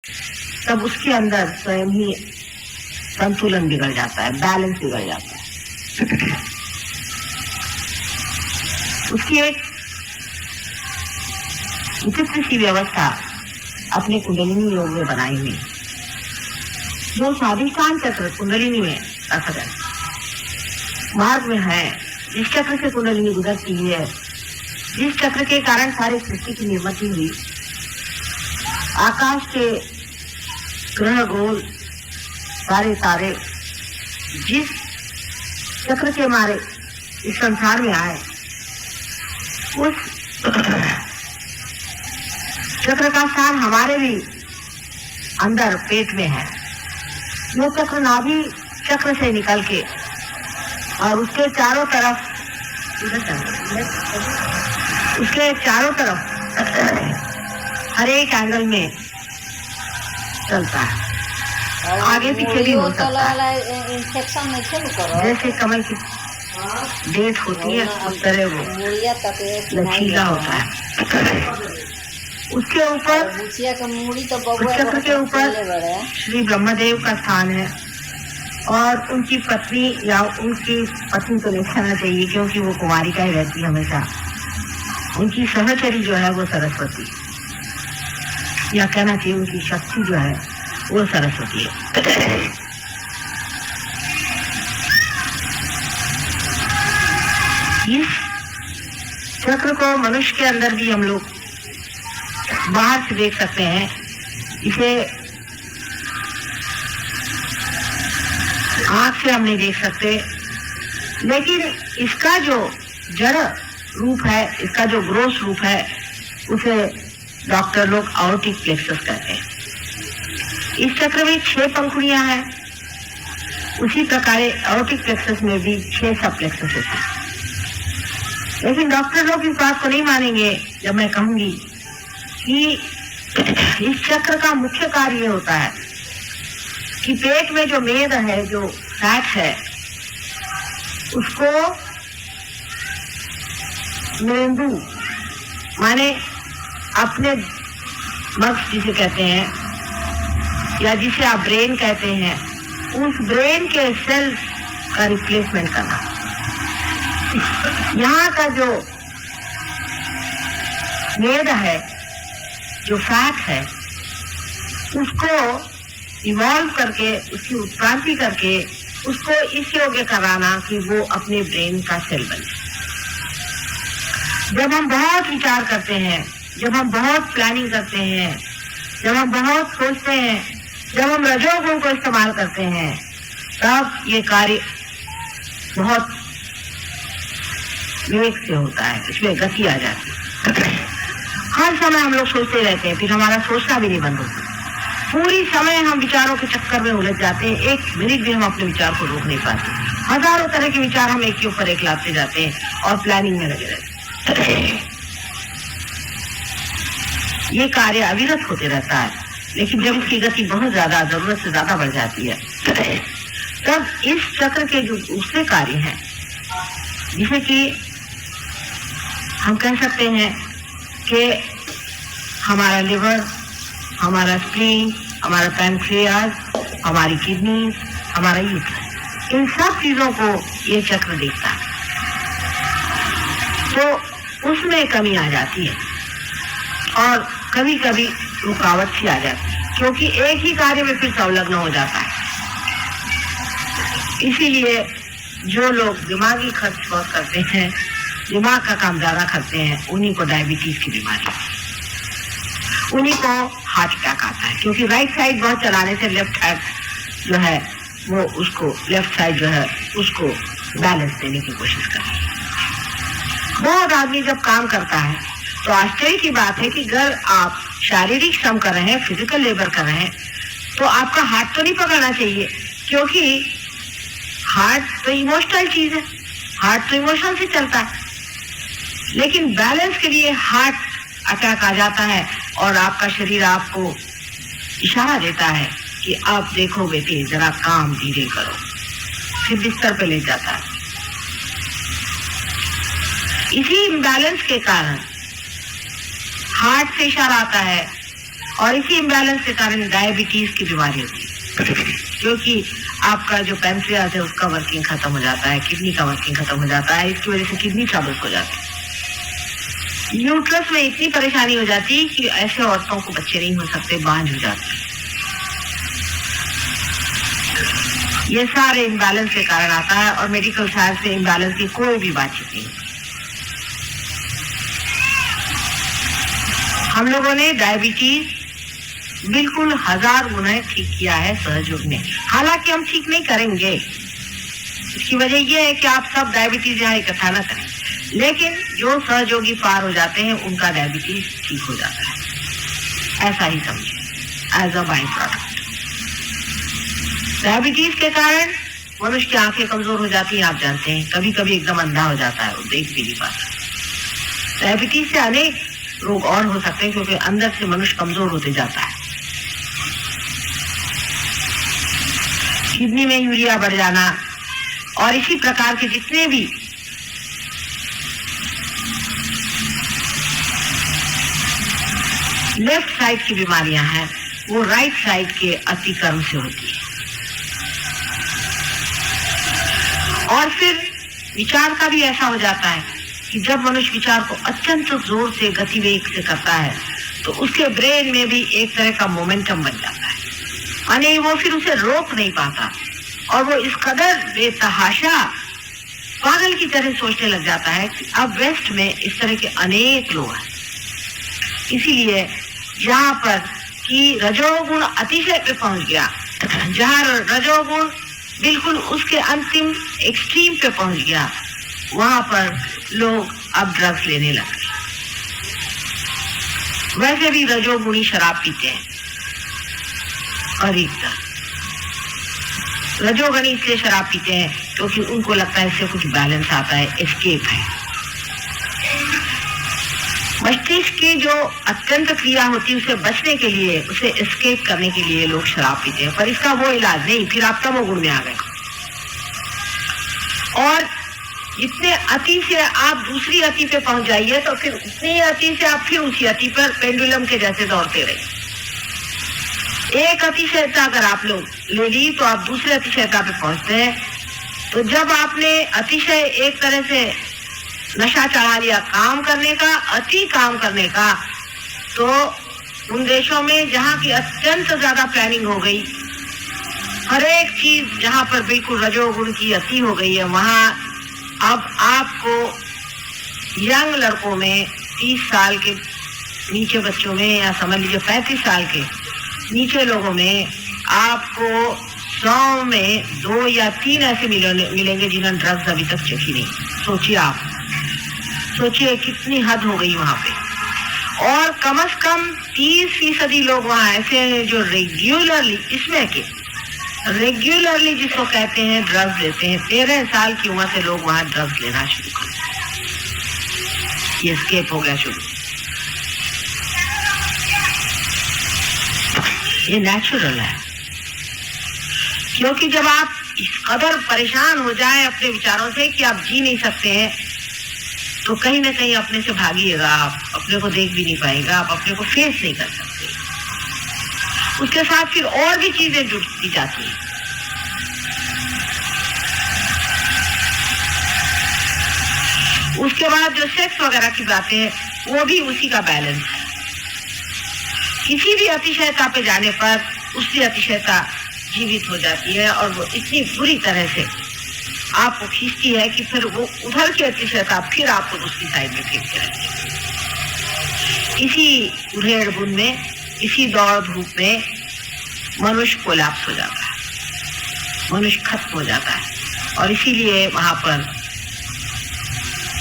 तब उसके अंदर स्वयं ही संतुलन बिगड़ जाता है, बैलेंस बिगड़ जाता है। उसकी एक विचित्र सी व्यवस्था अपने कुंडलिनी योग में बनाई हुई, जो स्वाधिष्ठान चक्र कुंडलिनी में असर मार्ग में है, जिस चक्र से कुंडलिनी गुजरती है, जिस चक्र के कारण सारी सृष्टि की निर्मित हुई, आकाश के ग्रह गोल सारे तारे जिस चक्र के मारे इस संसार में आए, उस चक्र का स्थान हमारे भी अंदर पेट में है। वो चक्र नाभि चक्र से निकल के और उसके चारों तरफ हर एक एंगल में चलता है, आगे पीछे भी हो सकता है। जैसे कमल की डेट होती है उस तरह वो लचीला होता है। उसके ऊपर चक्र के ऊपर श्री ब्रह्मदेव का स्थान है और उनकी पत्नी या उनकी पत्नी तो नहीं कहना चाहिए क्योंकि वो कुमारी का ही रहती है हमेशा। उनकी सहचरी जो है वो सरस्वती, या कहना चाहिए उनकी शक्ति जो है वो सरस्वती है। इस चक्र को मनुष्य के अंदर भी हम लोग बाहर से देख सकते हैं। इसे आंख से हम नहीं देख सकते, लेकिन इसका जो जड़ रूप है, इसका जो ग्रोस रूप है, उसे डॉक्टर लोग आउटिक प्लेक्सस कहते हैं। इस चक्र में 6 पंखुड़ियां हैं, उसी प्रकार आउटिक प्लेक्सस में भी 6 सब प्लेक्सस होते हैं। लेकिन डॉक्टर लोग इस बात को नहीं मानेंगे जब मैं कहूंगी कि इस चक्र का मुख्य कार्य ये होता है कि पेट में जो मेद है, जो फैट है, उसको मेंदु माने अपने मस्तिष्क जिसे कहते हैं या जिसे आप ब्रेन कहते हैं, उस ब्रेन के सेल्स का रिप्लेसमेंट करना। यहाँ का जो मेद है, जो फैट है, उसको इवॉल्व करके, उसकी उत्क्रांति करके उसको इस योग्य कराना कि वो अपने ब्रेन का सेल बने। जब हम बहुत विचार करते हैं, जब हम बहुत प्लानिंग करते हैं, जब हम बहुत सोचते हैं, जब हम रजोगुण को इस्तेमाल करते हैं, तब ये कार्य बहुत वेग से होता है, इसमें गति आ जाती है। हर समय हम लोग सोचते रहते हैं, फिर हमारा सोचना भी नहीं बंद होता। पूरी समय हम विचारों के चक्कर में उलझ जाते हैं, एक मिनट भी हम अपने विचार को रोक नहीं पाते। हजारों तरह के विचार हम एक के ऊपर एक लाते जाते हैं और प्लानिंग में लगे रहते हैं। ये कार्य अविरत होते रहता है, लेकिन जब इसकी गति बहुत ज्यादा, जरूरत से ज्यादा बढ़ जाती है, तब इस चक्र के जो दूसरे कार्य हैं, जिसे कि हम कह सकते हैं कि हमारा लिवर, हमारा स्प्लीन, हमारा पैनक्रियाज, हमारी किडनी, हमारा यूट्रस, इन सब चीजों को ये चक्र देखता है, तो उसमें कमी आ जाती है और कभी कभी रुकावट सी आ जाती है, क्योंकि एक ही कार्य में फिर संलग्न हो जाता है। इसीलिए जो लोग दिमागी खर्च बहुत करते हैं, दिमाग का काम ज्यादा करते हैं, उन्हीं को डायबिटीज की बीमारी, उन्हीं को हार्ट अटैक आता है, क्योंकि राइट साइड बहुत चलाने से लेफ्ट साइड जो है वो उसको, लेफ्ट साइड जो है उसको बैलेंस देने की कोशिश करता है। बहुत आदमी जब काम करता है तो आश्चर्य की बात है कि अगर आप शारीरिक श्रम कर रहे हैं, फिजिकल लेबर कर रहे हैं, तो आपका हार्ट तो नहीं पकड़ना चाहिए, क्योंकि हार्ट तो इमोशनल चीज है, हार्ट तो इमोशन से चलता है। लेकिन बैलेंस के लिए हार्ट अटैक आ जाता है और आपका शरीर आपको इशारा देता है कि आप देखो बेटे, जरा काम धीरे करो, फिर बिस्तर पे ले जाता है। इसी इम्बैलेंस के कारण हार्ट से इशारा आता है और इसी इम्बैलेंस के कारण डायबिटीज की बीमारी होती है, क्योंकि आपका जो पैंक्रियास है उसका वर्किंग खत्म हो जाता है, किडनी का वर्किंग खत्म हो जाता है, इसकी वजह से किडनी ट्रबल्स हो जाती है। यूट्रस में इतनी परेशानी हो जाती है कि ऐसे औरतों को बच्चे नहीं हो सकते, बांझ हो जाती है। ये सारे इम्बैलेंस के कारण आता है और मेडिकल साइंस में इम्बैलेंस की कोई भी बातचीत नहीं। हम लोगों ने डायबिटीज बिल्कुल 1000 गुना ठीक किया है सहयोग ने। हालांकि हम ठीक नहीं करेंगे, इसकी वजह यह है कि आप सब डायबिटीज यहाँ इकट्ठा न करें, लेकिन जो सहयोगी पार हो जाते हैं उनका डायबिटीज ठीक हो जाता है, ऐसा ही समझे as a by product. Diabetes के कारण मनुष्य की आंखें कमजोर हो जाती हैं, आप जानते हैं, कभी कभी एकदम अंधा हो जाता है, वो देख भी नहीं पाता। डायबिटीज से अनेक रोग और हो सकते हैं क्योंकि अंदर से मनुष्य कमजोर होते जाता है। किडनी में यूरिया बढ़ जाना और इसी प्रकार के जितने भी लेफ्ट साइड की बीमारियां हैं वो राइट साइड के अतिक्रम से होती है। और फिर विचार का भी ऐसा हो जाता है कि जब मनुष्य विचार को अत्यंत जोर से गतिवेग से करता है तो उसके ब्रेन में भी एक तरह का मोमेंटम बन जाता है, यानी वो फिर उसे रोक नहीं पाता और वो इस कदर बेतहाशा पागल की तरह सोचने लग जाता है कि अब वेस्ट में इस तरह के अनेक लोग हैं। इसीलिए जहां पर कि रजोगुण अतिशय पे पहुंच गया, जहां रजोगुण बिल्कुल उसके अंतिम एक्सट्रीम पे पहुंच गया, वहां पर लोग अब ड्रग्स लेने लगे। वैसे भी रजोगुणी शराब पीते हैं अधिकतर। रजोगुणी इसलिए शराब पीते हैं क्योंकि उनको लगता है इससे कुछ बैलेंस आता है, एस्केप है। मस्तिष्क की जो अत्यंत क्रिया होती है उसे बचने के लिए, उसे एस्केप करने के लिए लोग शराब पीते हैं, पर इसका वो इलाज नहीं, फिर आप तमोगुण में आ गए। और इतने अति से आप दूसरी अति पे पहुंच जाइए तो फिर उतनी अति से आप फिर उसी अति पर पेंडुलम के जैसे दौड़ते रहिए। एक अतिशयता अगर आप लोग ले ली तो आप दूसरे अतिशयता पे पहुंचते हैं। तो जब आपने अतिशय एक तरह से नशा चढ़ा लिया काम करने का, अति काम करने का, तो उन देशों में जहां की अत्यंत ज्यादा प्लानिंग हो गई, हर एक चीज जहां पर बिल्कुल रजोगुण की अति हो गई है, वहां अब आपको यंग लड़कों में 30 साल के नीचे बच्चों में, या समझ लीजिए 35 साल के नीचे लोगों में आपको 100 में 2 या 3 ऐसे मिलेंगे जिन्होंने ड्रग्स अभी तक चखी नहीं। सोचिए आप, सोचिए कितनी हद हो गई वहां पे। और कम से कम 30% लोग वहां ऐसे हैं जो रेगुलरली, इसमें के रेगुलरली जिसको कहते हैं ड्रग्स लेते हैं। 13 साल की उम्र से लोग वहां ड्रग्स लेना शुरू कर दिया। ये स्केप हो गया शुरू। ये नेचुरल है, क्योंकि जब आप इस कदर परेशान हो जाए अपने विचारों से कि आप जी नहीं सकते हैं, तो कहीं ना कहीं अपने से भागिएगा, आप अपने को देख भी नहीं पाएगा, आप अपने को फेस नहीं कर सकते। उसके साथ फिर और भी चीजें जुड़ती जाती हैं। उसके बाद जो सेक्स वगैरह की बातें हैं वो भी उसी का बैलेंस है। किसी भी अतिशयता पे जाने पर उसकी अतिशयता जीवित हो जाती है और वो इतनी बुरी तरह से आपको खींचती है कि फिर वो उधर की अतिशयता फिर आपको दूसरी साइड में फेंकते रहती है। इसी उधेड़ बुन में, इसी दौड़ धूप में मनुष्य कोलैप्स हो जाता है, मनुष्य खत्म हो जाता है। और इसीलिए वहां पर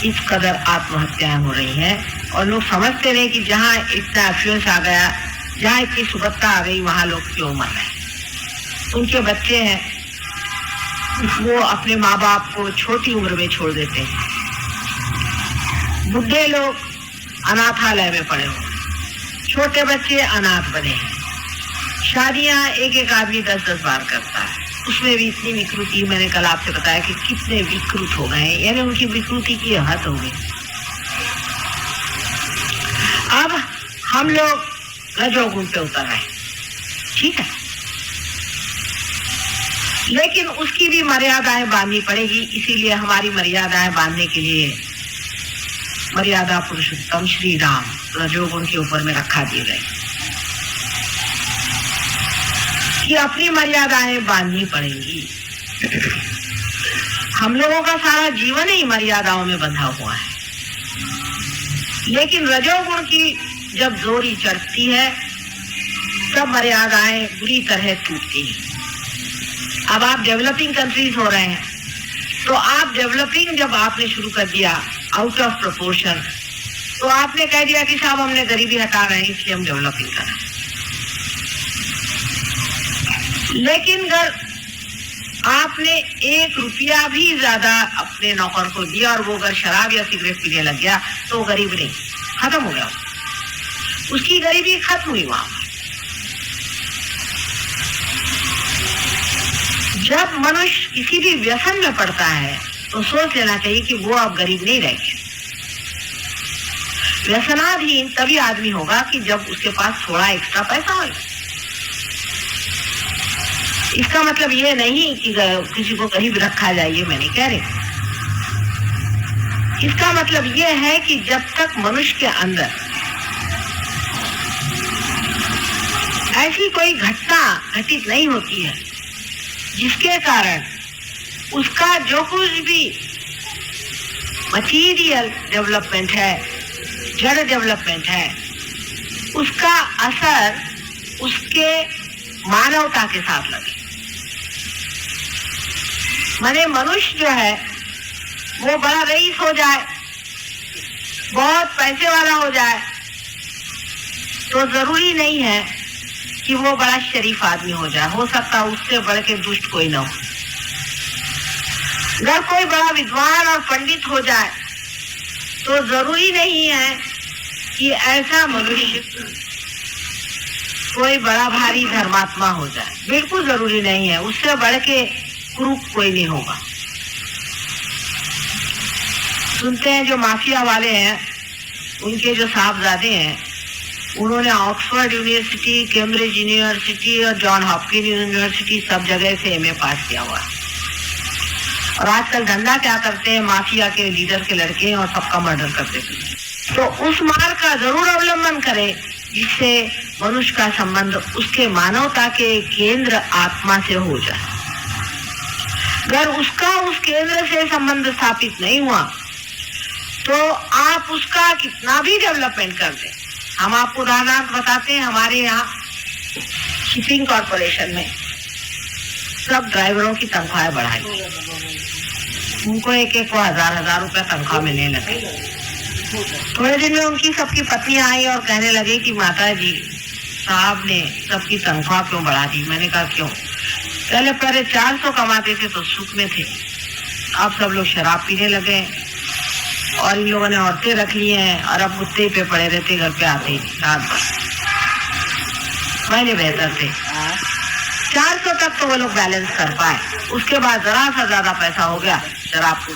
इस कदर आत्महत्याएं हो रही हैं और लोग समझते नहीं कि जहां इतना एफ्लुएंस आ गया, जहां इतनी सुगमता आ गई, वहां लोग क्यों मर रहे हैं। उनके बच्चे हैं, वो अपने माँ बाप को छोटी उम्र में छोड़ देते हैं। बुढ़े लोग अनाथालय में पड़े हो, छोटे बच्चे अनाथ बने हैं। शादियां एक एक आदमी 10-10 बार करता है, उसमें भी इतनी विकृति। मैंने कल आपसे बताया कि कितने विकृत हो गए, यानी उनकी विकृति की हद हो गई। अब हम लोग रजोगुण पे उतर रहे हैं, ठीक है, लेकिन उसकी भी मर्यादाएं बांधनी पड़ेगी। इसीलिए हमारी मर्यादाएं बांधने के लिए मर्यादा पुरुषोत्तम श्री राम रजोगुण के ऊपर में रखा दिए गए कि अपनी मर्यादाएं बांधनी पड़ेंगी। हम लोगों का सारा जीवन ही मर्यादाओं में बंधा हुआ है, लेकिन रजोगुण की जब जोरी चढ़ती है तब मर्यादाएं बुरी तरह टूटती हैं। अब आप डेवलपिंग कंट्रीज हो रहे हैं, तो आप डेवलपिंग जब आपने शुरू कर दिया आउट ऑफ प्रोपोर्शन, तो आपने कह दिया कि साहब हमने गरीबी हटा रहे हैं इसलिए हम डेवलपिंग कर रहे हैं। लेकिन अगर आपने 1 रुपया भी ज्यादा अपने नौकर को दिया और वो अगर शराब या सिगरेट पीने लग गया तो वो गरीब नहीं, खत्म हो गया, उसकी गरीबी खत्म हुई वहां। जब मनुष्य किसी भी व्यसन में पड़ता है तो सोच लेना चाहिए कि वो अब गरीब नहीं रहेगा। व्यसनाधीन तभी आदमी होगा कि जब उसके पास थोड़ा एक्स्ट्रा पैसा होगा। इसका मतलब ये नहीं कि किसी को गरीब रखा जाए, ये मैं नहीं कह रही। इसका मतलब ये है कि जब तक मनुष्य के अंदर ऐसी कोई घटना घटित नहीं होती है जिसके कारण उसका जो कुछ भी मटीरियल डेवलपमेंट है, जड़ डेवलपमेंट है, उसका असर उसके मानवता के साथ लगे। माने मनुष्य जो है वो बड़ा रईस हो जाए, बहुत पैसे वाला हो जाए, तो जरूरी नहीं है कि वो बड़ा शरीफ आदमी हो जाए। हो सकता उससे बढ़ के दुष्ट कोई ना हो। अगर कोई बड़ा विद्वान और पंडित हो जाए तो जरूरी नहीं है कि ऐसा मनुष्य कोई बड़ा भारी धर्मात्मा हो जाए, बिल्कुल जरूरी नहीं है। उससे बढ़ के क्रूप कोई नहीं होगा। सुनते हैं जो माफिया वाले हैं, उनके जो साहबजादे हैं, उन्होंने ऑक्सफोर्ड यूनिवर्सिटी, कैम्ब्रिज यूनिवर्सिटी और जॉन हॉपकिंस यूनिवर्सिटी सब जगह से एमए पास किया हुआ है। और आजकल धंधा क्या करते हैं, माफिया के लीडर के लड़के और सबका मर्डर करते हैं। तो उस मार्ग का जरूर अवलंबन करें जिससे मनुष्य का संबंध उसके मानवता के केंद्र आत्मा से हो जाए। अगर उसका उस केंद्र से संबंध स्थापित नहीं हुआ तो आप उसका कितना भी डेवलपमेंट कर दें। हम आपको उदाहरण बताते हैं, हमारे यहाँ शिपिंग कॉर्पोरेशन में सब ड्राइवरों की तनख्वाहें बढ़ाई, उनको एक को हजार रुपया तनख्वाह मिलने लगे। थोड़े दिन में उनकी सबकी पत्नियां आई और कहने लगी कि माता जी साहब ने सबकी तनख्वाह क्यों बढ़ा दी। मैंने कहा क्यों? पहले 400 कमाते थे तो सुख में थे, अब सब लोग शराब पीने लगे और इन लोगों ने औरतें रख ली हैं और अब कुत्ते पे पड़े रहते, घर पे आते ही रात भर। पहले बेहतर थे, 400 तक तो वो लोग बैलेंस कर पाए, उसके बाद जरा सा ज्यादा पैसा हो गया, शराब को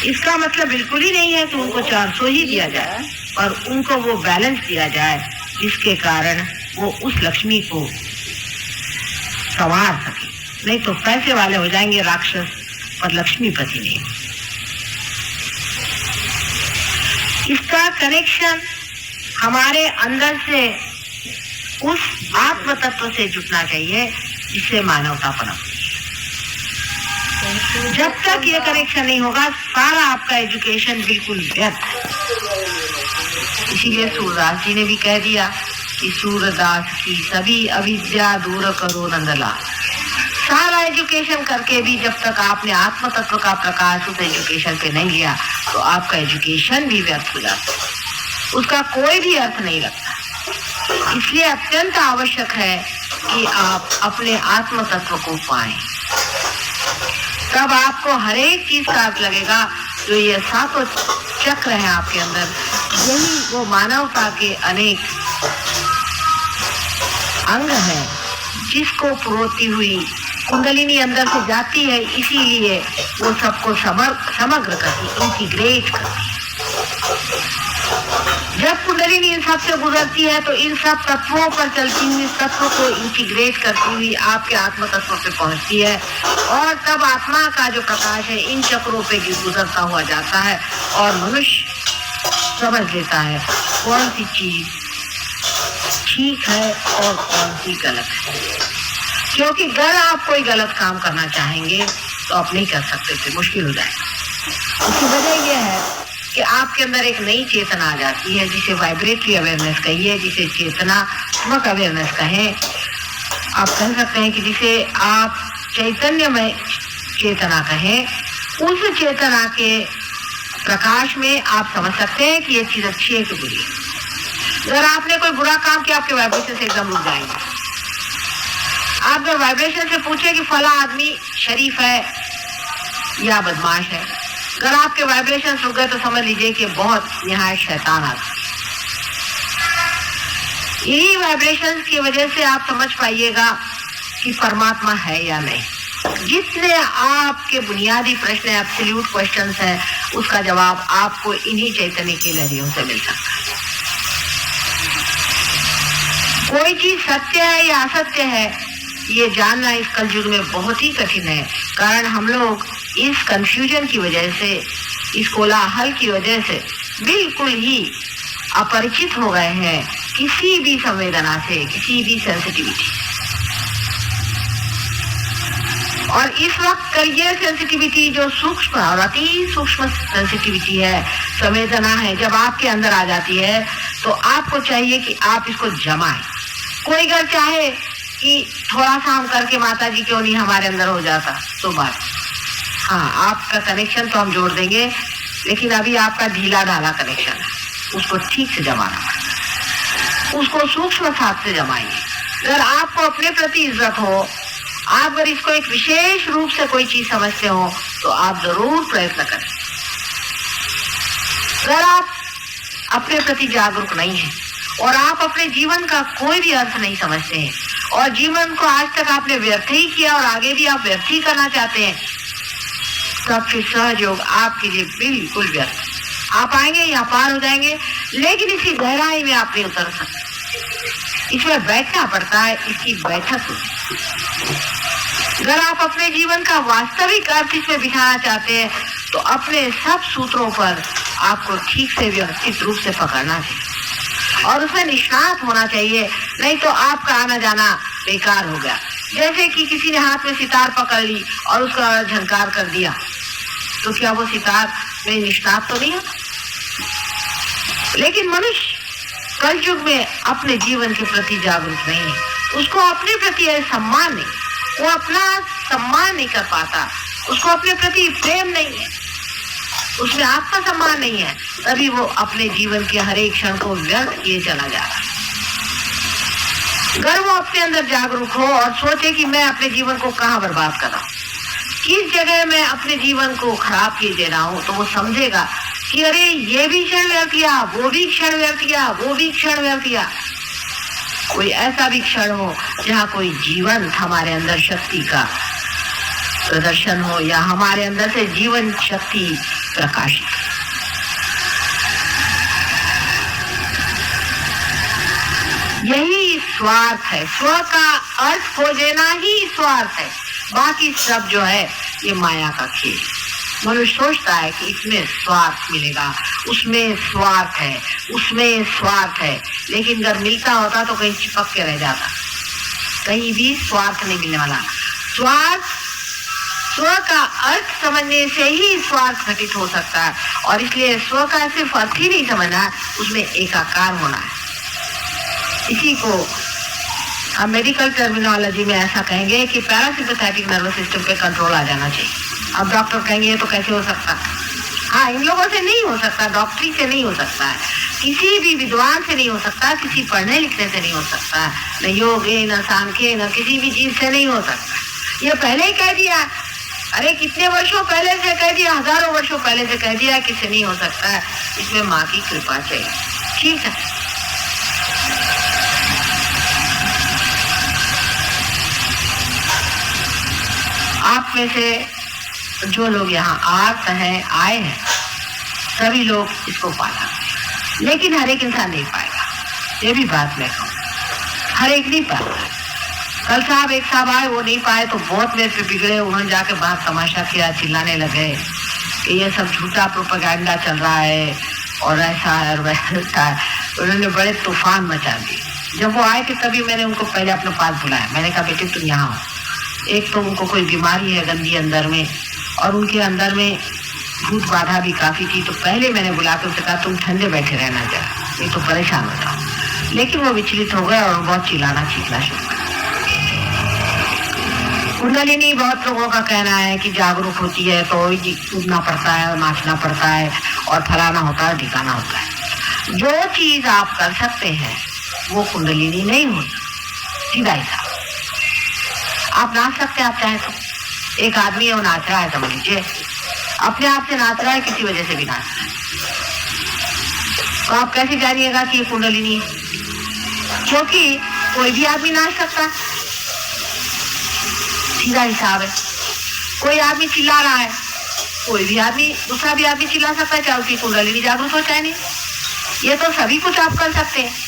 इसका मतलब बिल्कुल ही नहीं है कि उनको 400 ही दिया जाए, पर उनको वो बैलेंस दिया जाए जिसके कारण वो उस लक्ष्मी को संवार सके। नहीं तो पैसे वाले हो जाएंगे राक्षस, पर लक्ष्मीपति नहीं। इसका कनेक्शन हमारे अंदर से उस आत्म तत्व से जुटना चाहिए जिससे मानवता पनपती है। जब तक ये कनेक्शन नहीं होगा सारा आपका एजुकेशन बिल्कुल व्यर्थ है। इसीलिए सूरदास जी ने भी कह दिया कि सूरदास की सभी अविद्या दूर करो नंदलाल। सारा एजुकेशन करके भी जब तक आपने आत्म तत्व का प्रकाश उस एजुकेशन पे नहीं लिया तो आपका एजुकेशन भी व्यर्थ हो जाता है, उसका कोई भी अर्थ नहीं लगता। इसलिए अत्यंत आवश्यक है कि आप अपने आत्म तत्व को पाएं, तब आपको हर एक चीज का अर्थ लगेगा। जो ये सातों चक्र हैं आपके अंदर, यही वो मानवता के अनेक अंग हैं जिसको पुरोती हुई कुंडलिनी अंदर से जाती है, इसीलिए वो सबको समग्र करती, इंटीग्रेट करती। जब कुंडलिनी कुंडलिनी इन सब से गुजरती है तो इन सब तत्वों पर चलती हुई, तत्वों को इंटीग्रेट करती हुई आपके आत्म तत्व पे पहुंचती है और तब आत्मा का जो प्रकाश है इन चक्रों पे गुजरता हुआ जाता है और मनुष्य समझ लेता है कौन सी चीज ठीक है और कौन सी गलत है। क्योंकि अगर आप कोई गलत काम करना चाहेंगे तो आप नहीं कर सकते थे, मुश्किल हो जाएगा। उसकी वजह यह है कि आपके अंदर एक नई चेतना आ जाती है, जिसे वाइब्रेटरी अवेयरनेस कहिए, जिसे चेतनात्मक अवेयरनेस कहें। आप कह सकते हैं कि जिसे आप चैतन्यमय चेतना कहें। उस चेतना के प्रकाश में आप समझ सकते हैं कि ये चीज अच्छी है कि बुरी है। अगर आपने कोई बुरा काम किया आपके वाइब्रेशन से एकदम रुक जाएंगे। आप अगर वाइब्रेशन से पूछे कि फला आदमी शरीफ है या बदमाश है, अगर आपके वाइब्रेशन रुक गए तो समझ लीजिए कि बहुत निहायत शैतान आदमी। यही वाइब्रेशन की वजह से आप समझ पाइएगा कि परमात्मा है या नहीं। जितने आपके बुनियादी प्रश्न है, एब्सोल्यूट क्वेश्चंस हैं, उसका जवाब आपको इन्हीं चैतन्य की लहरियों से मिल सकता है। कोई चीज सत्य है या असत्य है ये जानना इस कलयुग में बहुत ही कठिन है। कारण हम लोग इस कंफ्यूजन की वजह से, इस कोलाहल की वजह से बिल्कुल ही अपरिचित हो गए हैं किसी भी संवेदना से, किसी भी सेंसिटिविटी। और इस वक्त ये सेंसिटिविटी जो सूक्ष्म और अति सूक्ष्म सेंसिटिविटी है, संवेदना है, जब आपके अंदर आ जाती है तो आपको चाहिए कि आप इसको जमाएं। कोई अगर चाहे कि थोड़ा सा हम करके माता जी क्यों नहीं हमारे अंदर हो जाता तो बात, हाँ आपका कनेक्शन तो हम जोड़ देंगे, लेकिन अभी आपका ढीला ढाला कनेक्शन है, उसको ठीक से जमाना पड़ेगा, उसको सूक्ष्म साथ से जमाइए। अगर आपको अपने प्रति इज्जत हो, आप अगर इसको एक विशेष रूप से कोई चीज समझते हो तो आप जरूर प्रयत्न करें। अगर आप अपने प्रति जागरूक नहीं है और आप अपने जीवन का कोई भी अर्थ नहीं समझते हैं और जीवन को आज तक आपने व्यर्थ ही किया और आगे भी आप व्यर्थ ही करना चाहते हैं, तब फिर सहयोग आपके लिए बिल्कुल व्यर्थ। आप आएंगे या पार हो जाएंगे, लेकिन इसकी गहराई में आप नहीं उतर सकते। इसमें बैठना पड़ता है, इसकी बैठक होती है। अगर आप अपने जीवन का वास्तविक अर्थ इसमें बिठाना चाहते हैं तो अपने सब सूत्रों पर आपको ठीक से व्यवस्थित रूप से पकड़ना चाहिए और उसमें निष्णात होना चाहिए, नहीं तो आपका आना जाना बेकार हो गया। जैसे कि किसी ने हाथ में सितार पकड़ ली और उसका झंकार कर दिया, तो क्या वो सितार में निष्णात तो नहीं होता? लेकिन मनुष्य कल युग में अपने जीवन के प्रति जागरूक नहीं है, उसको अपने प्रति सम्मान नहीं, वो अपना सम्मान नहीं कर पाता, उसको अपने प्रति प्रेम नहीं है, उसमें आत्म सम्मान नहीं है, तभी वो अपने जीवन के हर एक क्षण को व्यर्थ किए चला जा रहा है। अगर वो अपने अंदर जागरूक हो और सोचे कि मैं अपने जीवन को कहाँ बर्बाद कर रहा हूँ, किस जगह मैं अपने जीवन को खराब किए दे रहा हूँ, तो वो समझेगा कि अरे ये भी क्षण व्यर्थ किया, वो भी क्षण व्यर्थ किया, वो भी क्षण व्यर्थ किया। कोई ऐसा भी क्षण हो जहाँ कोई जीवन हमारे अंदर शक्ति का प्रदर्शन हो या हमारे अंदर से जीवन शक्ति प्रकाशित। यही स्वार्थ है, स्व का अर्थ खोजना ही स्वार्थ है, बाकी सब जो है ये माया का खेल। मनुष्य सोचता है कि इसमें स्वार्थ मिलेगा, उसमें स्वार्थ है, उसमें स्वार्थ है, लेकिन अगर मिलता होता तो कहीं चिपक के रह जाता, कहीं भी स्वार्थ नहीं मिलने वाला। स्वार्थ, स्व का अर्थ समझने से ही स्वार्थ घटित हो सकता है और इसलिए स्व का सिर्फ अर्थ ही नहीं समझना, उसमें एकाकार होना है। इसी को हम मेडिकल टर्मिनोलॉजी में ऐसा कहेंगे कि पैरासिम्पैथेटिक नर्वस सिस्टम पे कंट्रोल आ जाना चाहिए। अब डॉक्टर कहेंगे तो कैसे हो सकता है? हाँ, इन लोगों से नहीं हो सकता, डॉक्टरी से नहीं हो सकता है, किसी भी विद्वान से नहीं हो सकता, किसी पढ़ने लिखने से नहीं हो सकता, न योग न सांख्य न किसी भी चीज से नहीं हो सकता। ये पहले ही कह दिया, अरे कितने वर्षों पहले से कह दिया, हजारों वर्षों पहले से कह दिया कि इससे नहीं हो सकता है। इसमें माँ की कृपा चाहिए, ठीक है। आप में से जो लोग यहाँ आए हैं, सभी लोग इसको पाला, लेकिन हर एक इंसान नहीं पाएगा, ये भी बात मैं कहूँ, हर एक नहीं पाता। कल साहब एक साहब आए, वो नहीं पाए तो बहुत मेरे पे बिगड़े। उन्होंने जाके बाहर तमाशा किया, चिल्लाने लगे कि ये सब झूठा प्रोपेगेंडा चल रहा है और ऐसा है और वैसा है। उन्होंने बड़े तूफान मचा दिए। जब वो आए थे तभी मैंने उनको पहले अपने पास बुलाया। मैंने कहा बेटे तुम यहाँ हो, एक तो उनको कोई बीमारी है गंदी अंदर में, और उनके अंदर में भूत बाधा भी काफी थी। तो पहले मैंने बुला के उनसे कहा तुम ठंडे बैठे रहना जरा, नहीं तो परेशान हो जाओ। लेकिन वो विचलित हो गए और बहुत चिल्लाना चीखना शुरू कर। कुंडलिनी बहुत लोगों का कहना है कि जागरूक होती है तो कूदना पड़ता है, नाचना पड़ता है और फलाना होता है, ढिकाना होता है। जो चीज आप कर सकते हैं वो कुंडलिनी नहीं होती, सीधा ही साफ। आप नाच सकते हैं आप चाहे तो। एक आदमी है वो नाच रहा है, समझ लीजिए अपने आप से नाच रहा है, किसी वजह से भी नाच रहा है, तो आप कैसे जानिएगा कि ये कुंडलिनी है? क्योंकि कोई भी आदमी नाच सकता है, सीधा हिसाब है। कोई आदमी चिल्ला रहा है, कोई भी आदमी, दूसरा भी आदमी चिल्ला सकता है, चाहे उसकी कुंडलिनी जागरूक हो चाहे नहीं। ये तो सभी कुछ आप कर सकते हैं।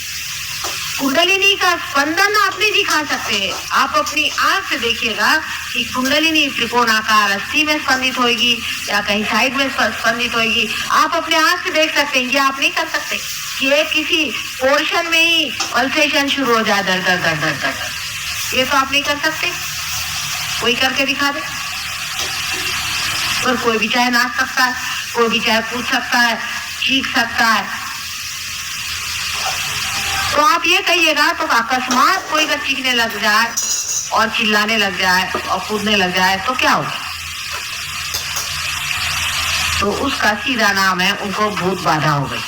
कुंडलिनी का स्पंदन आप नहीं दिखा सकते हैं। आप अपनी आंख से देखिएगा कि कुंडलिनी त्रिकोणाकार अस्थि में स्पंदित होगी या कहीं साइड में स्पंदित होगी, आप अपने आंख से देख सकते हैं। ये आप नहीं कर सकते कि एक किसी पोर्शन में ही पल्सेशन शुरू हो जाए, दर दर दर दर दर। ये तो आप नहीं कर सकते, कोई करके दिखा दे। और कोई भी चाहे नाच सकता है, कोई भी चाहे कूद सकता है, चीख सकता है। तो आप ये कहिएगा तो अकस्मात कोई अगर चीखने लग जाए और चिल्लाने लग जाए और कूदने लग जाए तो क्या होगा? तो उसका सीधा नाम है उनको भूत बाधा हो गई।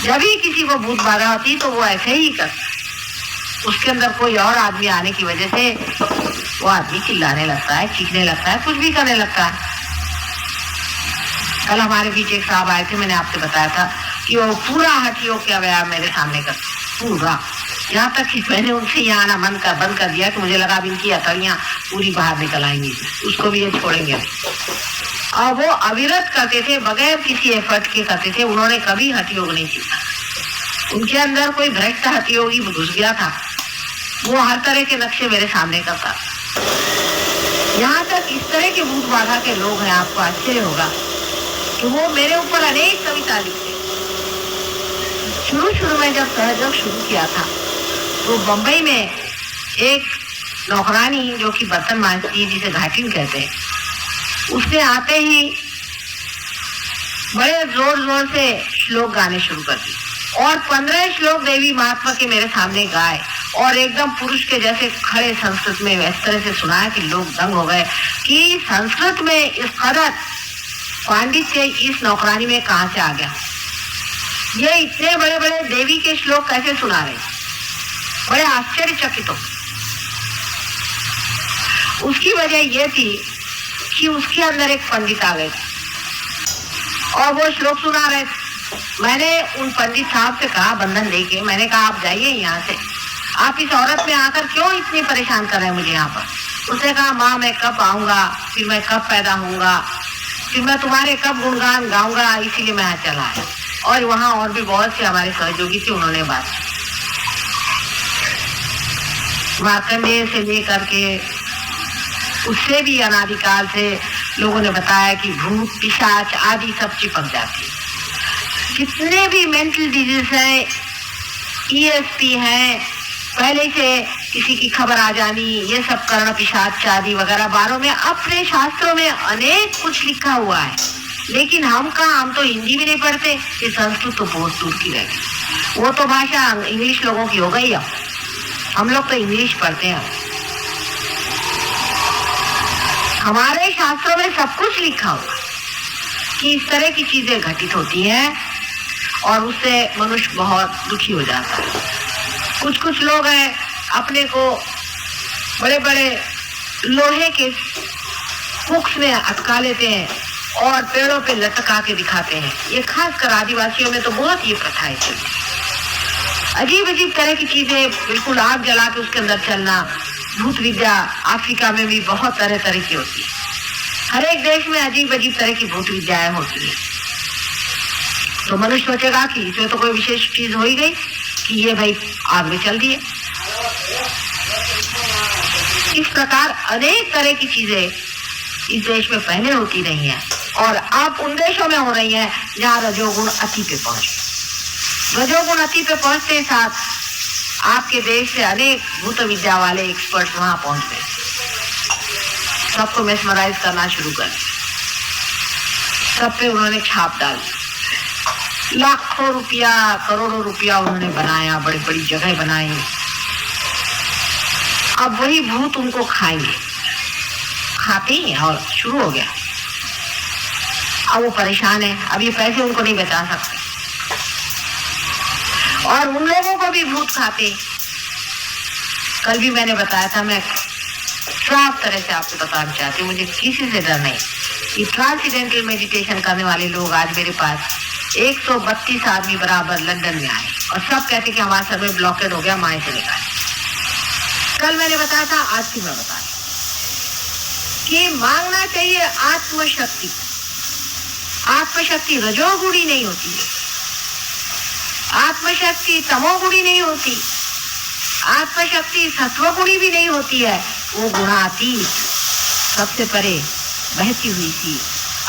जब भी किसी को भूत बाधा होती तो वो ऐसे ही करता, उसके अंदर कोई और आदमी आने की वजह से वो आदमी चिल्लाने लगता है, चीखने लगता है, कुछ भी करने लगता है। कल हमारे बीच एक साहब आए थे, मैंने आपसे बताया था कि वो पूरा हठ योग का व्यायाम मेरे सामने कर, पूरा, यहाँ तक कि मैंने उनसे यहाँ आना बंद कर दिया कि मुझे लगा इनकी हथौड़ियाँ पूरी बाहर निकल आएंगी, उसको भी ये छोड़ेंगे। और वो अविरत करते थे, बगैर किसी एफर्ट के करते थे। उन्होंने कभी हठ योग नहीं सीखा, उनके अंदर कोई भ्रष्ट हठ योगी घुस गया था, वो हर तरह के नक्शे मेरे सामने करता। यहाँ तक इस तरह के भूत बाधा के लोग हैं, आपको आश्चर्य होगा कि वो मेरे ऊपर अनेक कविता लिखते। शुरू में जब सहयोग शुरू किया था तो बम्बई में एक नौकरानी जो कि बर्तन मांजती है, जिसे घाटिन कहते हैं, उसने आते ही बड़े जोर जोर से श्लोक गाने शुरू कर दिए और 15 श्लोक देवी महात्मा के मेरे सामने गाए और एकदम पुरुष के जैसे खड़े संस्कृत में इस तरह से सुनाया कि लोग दंग हो गए कि संस्कृत में इस कदर पांडित्य इस नौकरानी में कहां से आ गया। ये इतने बड़े बड़े देवी के श्लोक कैसे सुना रहे, बड़े आश्चर्यचकित हो। उसकी वजह यह थी कि उसके अंदर एक पंडित आ गए और वो श्लोक सुना रहे। मैंने उन पंडित साहब से कहा, बंधन देके मैंने कहा आप जाइए यहाँ से, आप इस औरत में आकर क्यों इतनी परेशान कर रहे हैं मुझे यहाँ पर। उसने कहा माँ मैं कब आऊंगा, फिर मैं कब पैदा होऊंगा, फिर मैं तुम्हारे कब गुणगान गाऊंगा, इसीलिए मैं यहाँ चला है। और वहाँ और भी बहुत से हमारे सहयोगी थे, उन्होंने बात मार्कंडेय से लेकर के उससे भी अनादिकाल से लोगों ने बताया कि भूत पिशाच आदि सब चिपक जाती है। कितने भी मेंटल डिजीज हैं, ESP हैं, पहले से किसी की खबर आ जानी, ये सब कर्ण पिशाच आदि वगैरह बारों में अपने शास्त्रों में अनेक कुछ लिखा हुआ है। लेकिन हम तो हिंदी भी नहीं पढ़ते, ये संस्कृत तो बहुत दूर की रह गई। वो तो भाषा इंग्लिश लोगों की हो गई। अब हम लोग तो इंग्लिश पढ़ते हैं। हमारे शास्त्रों में सब कुछ लिखा हुआ कि इस तरह की चीजें घटित होती हैं और उससे मनुष्य बहुत दुखी हो जाता है। कुछ लोग हैं अपने को बड़े बड़े लोहे के हुक्स में अटका लेते हैं और पेड़ों पे लटका के दिखाते हैं। ये खासकर आदिवासियों में तो बहुत ये प्रथाएं चलती है। अजीब अजीब तरह की चीजें, बिल्कुल आग जला के उसके अंदर चलना। भूत विद्या अफ्रीका में भी बहुत तरह तरह की होती है। हर एक देश में अजीब अजीब तरह की भूत विद्याएं होती है। तो मनुष्य सोचेगा कि इसमें तो कोई विशेष चीज हो ही गई कि ये भाई आग में चल दिए। इस प्रकार अनेक तरह की चीजें इस देश में पहले होती नहीं है और अब उन देशों में हो रही है जहाँ रजोगुण अति पे पहुंचे। रजोगुण अति पे पहुंचते साथ आपके देश से अनेक भूत विद्या वाले एक्सपर्ट वहां पहुंच गए, सबको मेस्मराइज करना शुरू कर, सब पे उन्होंने छाप डाली। लाखों रुपया करोड़ों रुपया उन्होंने बनाया, बड़ी बड़ी जगह बनाई। अब वही भूत उनको खाएंगे, खाते ही हैं और शुरू हो गया। अब वो परेशान है, अब ये पैसे उनको नहीं बचा सकते और उन लोगों को भी भूत खाते। कल भी मैंने बताया था, मैं साफ तरह से आपको बताना चाहती हूँ, मुझे किसी से डर नहीं। ये ट्रांसेंडेंटल मेडिटेशन करने वाले लोग आज मेरे पास 132 आदमी बराबर लंदन में आए और सब कहते कि हमारे सर में ब्लॉकेड हो गया, माए से निकाले। कल मैंने बताया था, आज भी मैं बता कि मांगना चाहिए आत्मशक्ति। आत्मशक्ति रजोगुणी नहीं होती है, आत्मशक्ति तमोगुणी नहीं होती, आत्मशक्ति सत्वगुणी भी नहीं होती है। वो गुणातीत, सबसे परे बहती हुई सी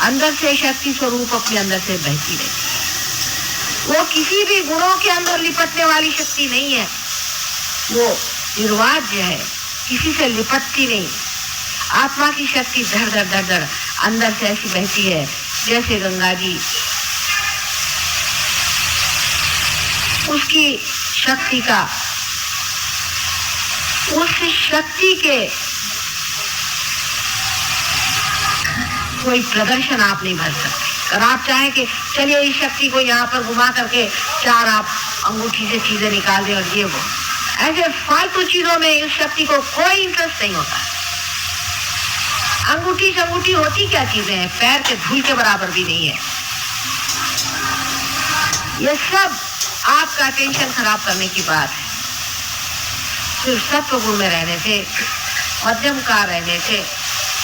अंदर से शक्ति स्वरूप अपने अंदर से बहती रहती। वो किसी भी गुणों के अंदर लिपटने वाली शक्ति नहीं है, वो निर्वाज्य है, किसी से लिपटती नहीं। आत्मा की शक्ति धड़ धड़ धड़ धड़ अंदर से ऐसी बहती है जैसे गंगा जी। उसकी शक्ति का, उस शक्ति के कोई प्रदर्शन आप नहीं भर सकते। अगर आप चाहें कि चलिए इस शक्ति को यहाँ पर घुमा करके 4 आप अंगूठी से चीजें निकाल दें और ये वो, ऐसे फालतू चीजों में इस शक्ति को कोई इंटरेस्ट नहीं होता। अंगूठी संगूठी होती क्या चीजें हैं, पैर के धूल के बराबर भी नहीं है। ये सब आपका अटेंशन खराब करने की बात है। सिर्फ सत्व गुण में रहने से, मध्यम का रहने से,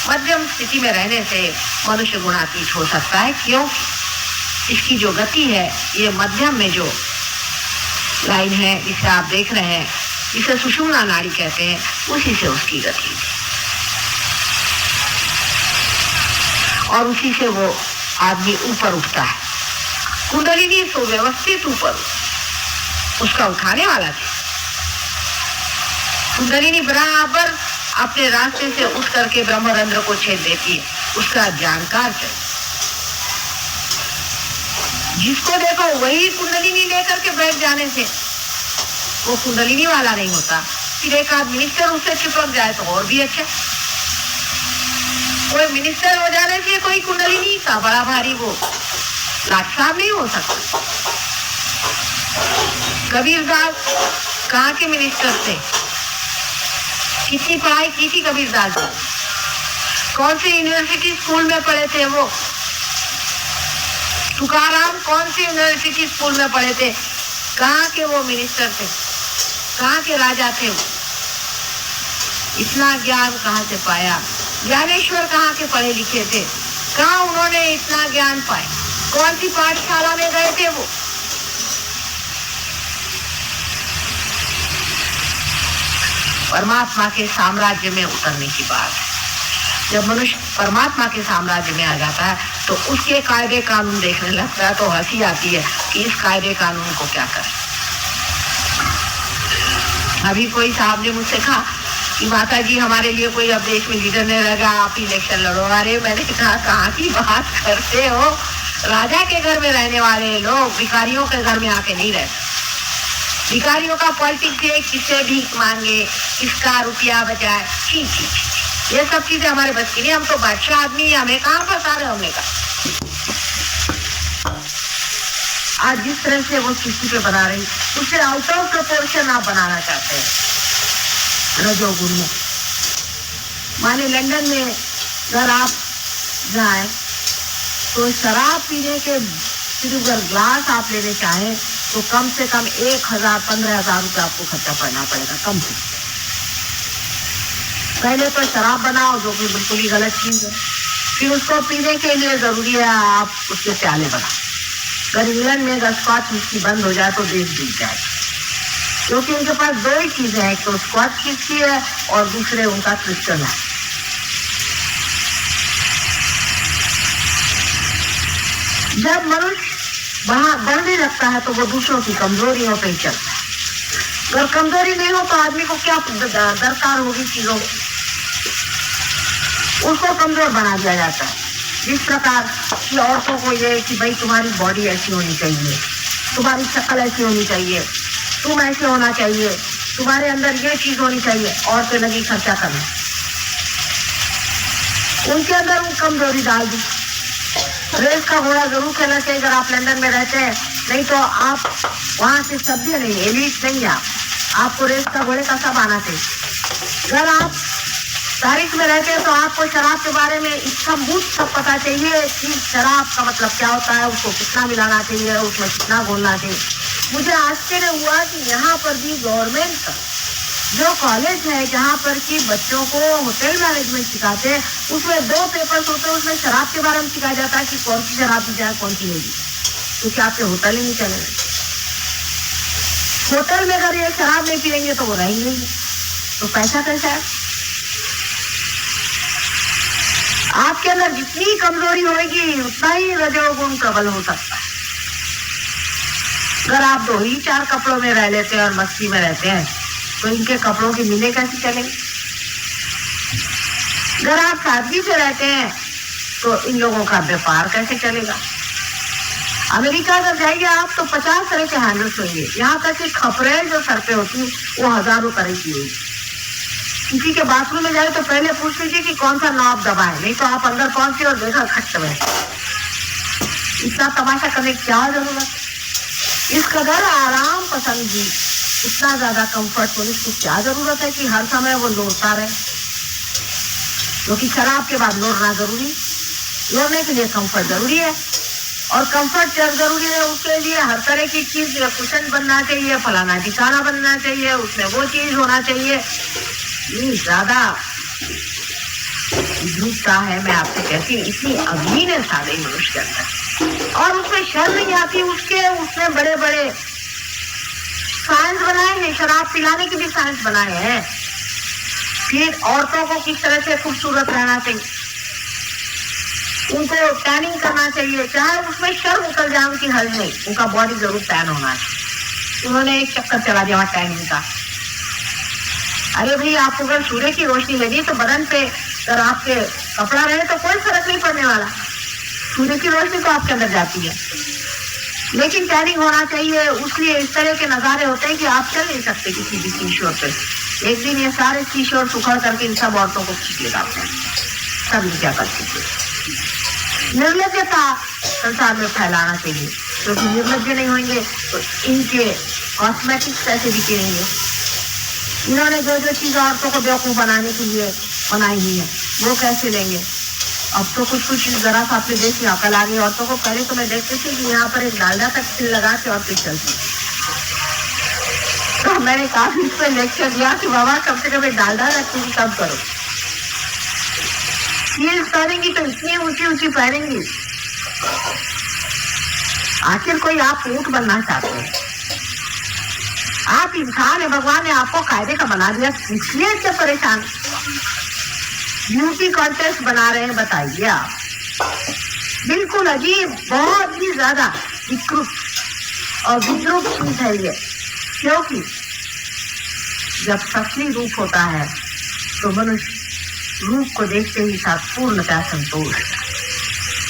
मध्यम स्थिति में रहने से मनुष्य गुणातीत हो सकता है। क्यों? इसकी जो गति है, ये मध्यम में जो लाइन है इसे आप देख रहे हैं, इसे सुषुम्ना नाड़ी कहते हैं, उसी से उसकी गति और उसी से वो आदमी ऊपर उठता है। कुंडलिनी तो व्यवस्थित ऊपर उसका उठाने वाला था। कुंडलिनी बराबर अपने रास्ते से उठ करके ब्रह्मरंध्र को छेद देती है, उसका जानकार चल। जिसको देखो वही कुंडलिनी लेकर के बैठ जाने से वो कुंडलिनी वाला नहीं होता। फिर एक आध मिनिस्टर उससे चिपक जाए तो और भी अच्छा। कोई मिनिस्टर हो जाने से कोई कुंडलिनी का बड़ा भारी वो लाट साहब नहीं हो सकता। कबीरदास कहाँ के मिनिस्टर थे? कितनी पढ़ाई की थी कबीरदास ने? कौन से यूनिवर्सिटी स्कूल में पढ़े थे वो? तुकाराम कौन से यूनिवर्सिटी स्कूल में पढ़े थे? कहाँ के वो मिनिस्टर थे? कहाँ के राजा थे वो? इतना ज्ञान कहाँ से पाया? ज्ञानेश्वर कहाँ के पढ़े लिखे थे? कहाँ उन्होंने इतना ज्ञान पाया? कौन सी पाठशाला में गए थे वो? परमात्मा के साम्राज्य में उतरने की बात है। जब मनुष्य परमात्मा के साम्राज्य में आ जाता है तो उसके कायदे कानून देखने लगता है तो हंसी आती है कि इस कायदे कानून को क्या करें। अभी कोई साहब ने मुझसे कहा कि माता जी हमारे लिए कोई अब देश में लीडर नहीं लगा, आप इलेक्शन लड़ो। अरे मैंने कहा कहाँ की बात करते हो? राजा के घर में रहने वाले लोग भिखारियों के घर में आके नहीं रहते। भिखारियों का पॉलिटिक्स है, किससे भीख मांगे, किसका रुपया बचाए, ठीक ये सब चीजें हमारे बस की नहीं। हम तो बादशाह आदमी, हमें कहाँ फंसा रहे? हमने कहा आज जिस तरह से वो सृष्टि पे बना रही उससे आउट ऑफ प्रोपोर्शन आप बनाना चाहते हैं रजोगुण में। माने लंदन में अगर आप जाए तो शराब पीने के सिर्फ अगर ग्लास आप लेने चाहें तो कम से कम 1000-15,000 रुपये आपको खर्चा पड़ना पड़ेगा कम से। पहले तो शराब बनाओ जो कि बिल्कुल ही गलत चीज है, फिर उसको पीने के लिए जरूरी है आप उसके प्याले बनाओ। अगर इंग्लैंड में अगर स्कॉच विस्की बंद हो जाए तो देश डूब जाए, क्योंकि उनके पास दो ही चीजें हैं, तो स्कॉच विस्की है और दूसरे उनका क्रिस्टल है। जब मनुष्य वहां बढ़ने लगता है तो वो दूसरों की कमजोरियों पे ही चलता है। अगर कमजोरी नहीं हो तो आदमी को क्या दरकार होगी चीजों की, उसको कमजोर बना दिया जाता है। जिस प्रकार की औरतों को ये कि भाई तुम्हारी बॉडी ऐसी होनी चाहिए, तुम्हारी शक्ल ऐसी होनी चाहिए, तुम ऐसे होना चाहिए, तुम्हारे अंदर ये चीज होनी चाहिए, औरतें लगी खर्चा करना, उनके अंदर वो कमजोरी डाल दी। रेस का घोड़ा जरूर खेलना चाहिए अगर आप लंदन में रहते हैं, नहीं तो आप वहां से सभ्य नहीं, एलिट नहीं है, आपको रेस का घोड़े का सब आना चाहिए। अगर आप पेरिस में रहते हैं तो आपको शराब के बारे में इसका मूल सब पता चाहिए कि शराब का मतलब क्या होता है, उसको कितना मिलाना चाहिए, उसमें कितना घोलना चाहिए। मुझे आश्चर्य हुआ कि यहाँ पर भी गवर्नमेंट का जो कॉलेज है जहाँ पर कि बच्चों को होटल मैनेजमेंट सिखाते हैं, उसमें 2 पेपर्स होते हैं, उसमें शराब के बारे में सिखाया जाता है कि कौन सी शराब पी जाए कौन सी नहीं, क्योंकि आपके होटल ही नहीं चलेंगे। होटल में अगर ये शराब नहीं पिएंगे तो वो रहेंगे नहीं, तो पैसा कैसा है? आपके अंदर जितनी कमजोरी होगी उतना ही रजोगुण प्रबल हो सकता है। अगर आप 2 ही 4 कपड़ों में रह लेते हैं और मस्ती में रहते हैं तो इनके कपड़ों की मिले कैसे चलेंगे? अगर आप सादगी से रहते हैं तो इन लोगों का व्यापार कैसे चलेगा? अमेरिका अगर जाइए आप तो 50 तरह के हैंडल्स होंगे, यहाँ तक कि खपरें जो सर पे होती है वो हजारों तरह की होगी। किसी के बाथरूम में जाए तो पहले पूछ लीजिए कि कौन सा नॉब दबाए, नहीं तो आप अंदर पहुंचे और देखा खट्ट में। इतना तमाशा करने की क्या जरूरत है? इस कदर आराम पसंद, इतना ज्यादा कंफर्ट होने की क्या जरूरत है कि हर समय वो लोड़ता रहे? क्योंकि शराब के बाद लोड़ना जरूरी, लोड़ने के लिए कंफर्ट जरूरी है, और कंफर्ट जब जरूरी है उसके लिए हर तरह की चीज, कुशन बनना चाहिए, फलाना ठिकाना बनना चाहिए, उसमें वो चीज होना चाहिए। ये ज्यादा झूठता है, मैं आपसे कहती हूँ, इतनी अग्नि ने सारे मनुष्य के अंदर, और उसमें शर्म नहीं आती। उसने बड़े बड़े साइंस बनाए हैं, शराब पिलाने के भी साइंस बनाए हैं। फिर औरतों को किस तरह से खूबसूरत रहना चाहिए, उनको टैनिंग करना चाहिए, चाहे उसमें शर्म उतर जाए उनकी हल नहीं, उनका बॉडी जरूर टैन होना चाहिए। उन्होंने एक चक्कर चला दिया टैनिंग का। अरे भाई, आपको अगर सूर्य की रोशनी लगी तो बदन पे अगर आपके कपड़ा रहे तो कोई फर्क नहीं पड़ने वाला, सूर्य की रोशनी तो आपके अंदर जाती है। लेकिन टैनिंग होना चाहिए, उसलिए इस तरह के नजारे होते हैं कि आप चल नहीं सकते किसी भी सीशोर पे। एक दिन ये सारे सीशोर सुखड़ करके इन सब औरतों को खींच लेगा अपने, सब क्या कर सकते। निर्लज्जता संसार में फैलाना चाहिए, क्योंकि निर्लज्ज नहीं होंगे तो इनके कॉस्मेटिक्स कैसे बिकेंगे? इन्होंने जो जो चीज औरतों को बेवकूफ बनाने के लिए बनाई हुई है वो कैसे लेंगे? अब तो कुछ कुछ जरा सा अपने देश में अकल आ गई औरतों को। पहले तो मैं देखती थी कि यहाँ पर एक डालडा तक तिल लगा के औरतें चलती, तो मैंने काफी इस पर लेक्चर दिया कि बाबा कम से कम एक डालडा रखूंगी तब करो। हील्स पहनेंगी तो इतनी ऊंची ऊंची पहनेंगी, आखिर कोई आप ऊंट बनना चाहते हैं? आप इंसान है, भगवान ने आपको कायदे का बना दिया, इसलिए इतने परेशान। ब्यूटी कॉन्टेस्ट बना रहे हैं, बताइए आप। बिल्कुल अजीब, बहुत ही ज्यादा विकृत और विद्रूप चीज है ये, क्योंकि जब सफली रूप होता है तो मनुष्य रूप को देखते ही साथ पूर्णतः संतोष,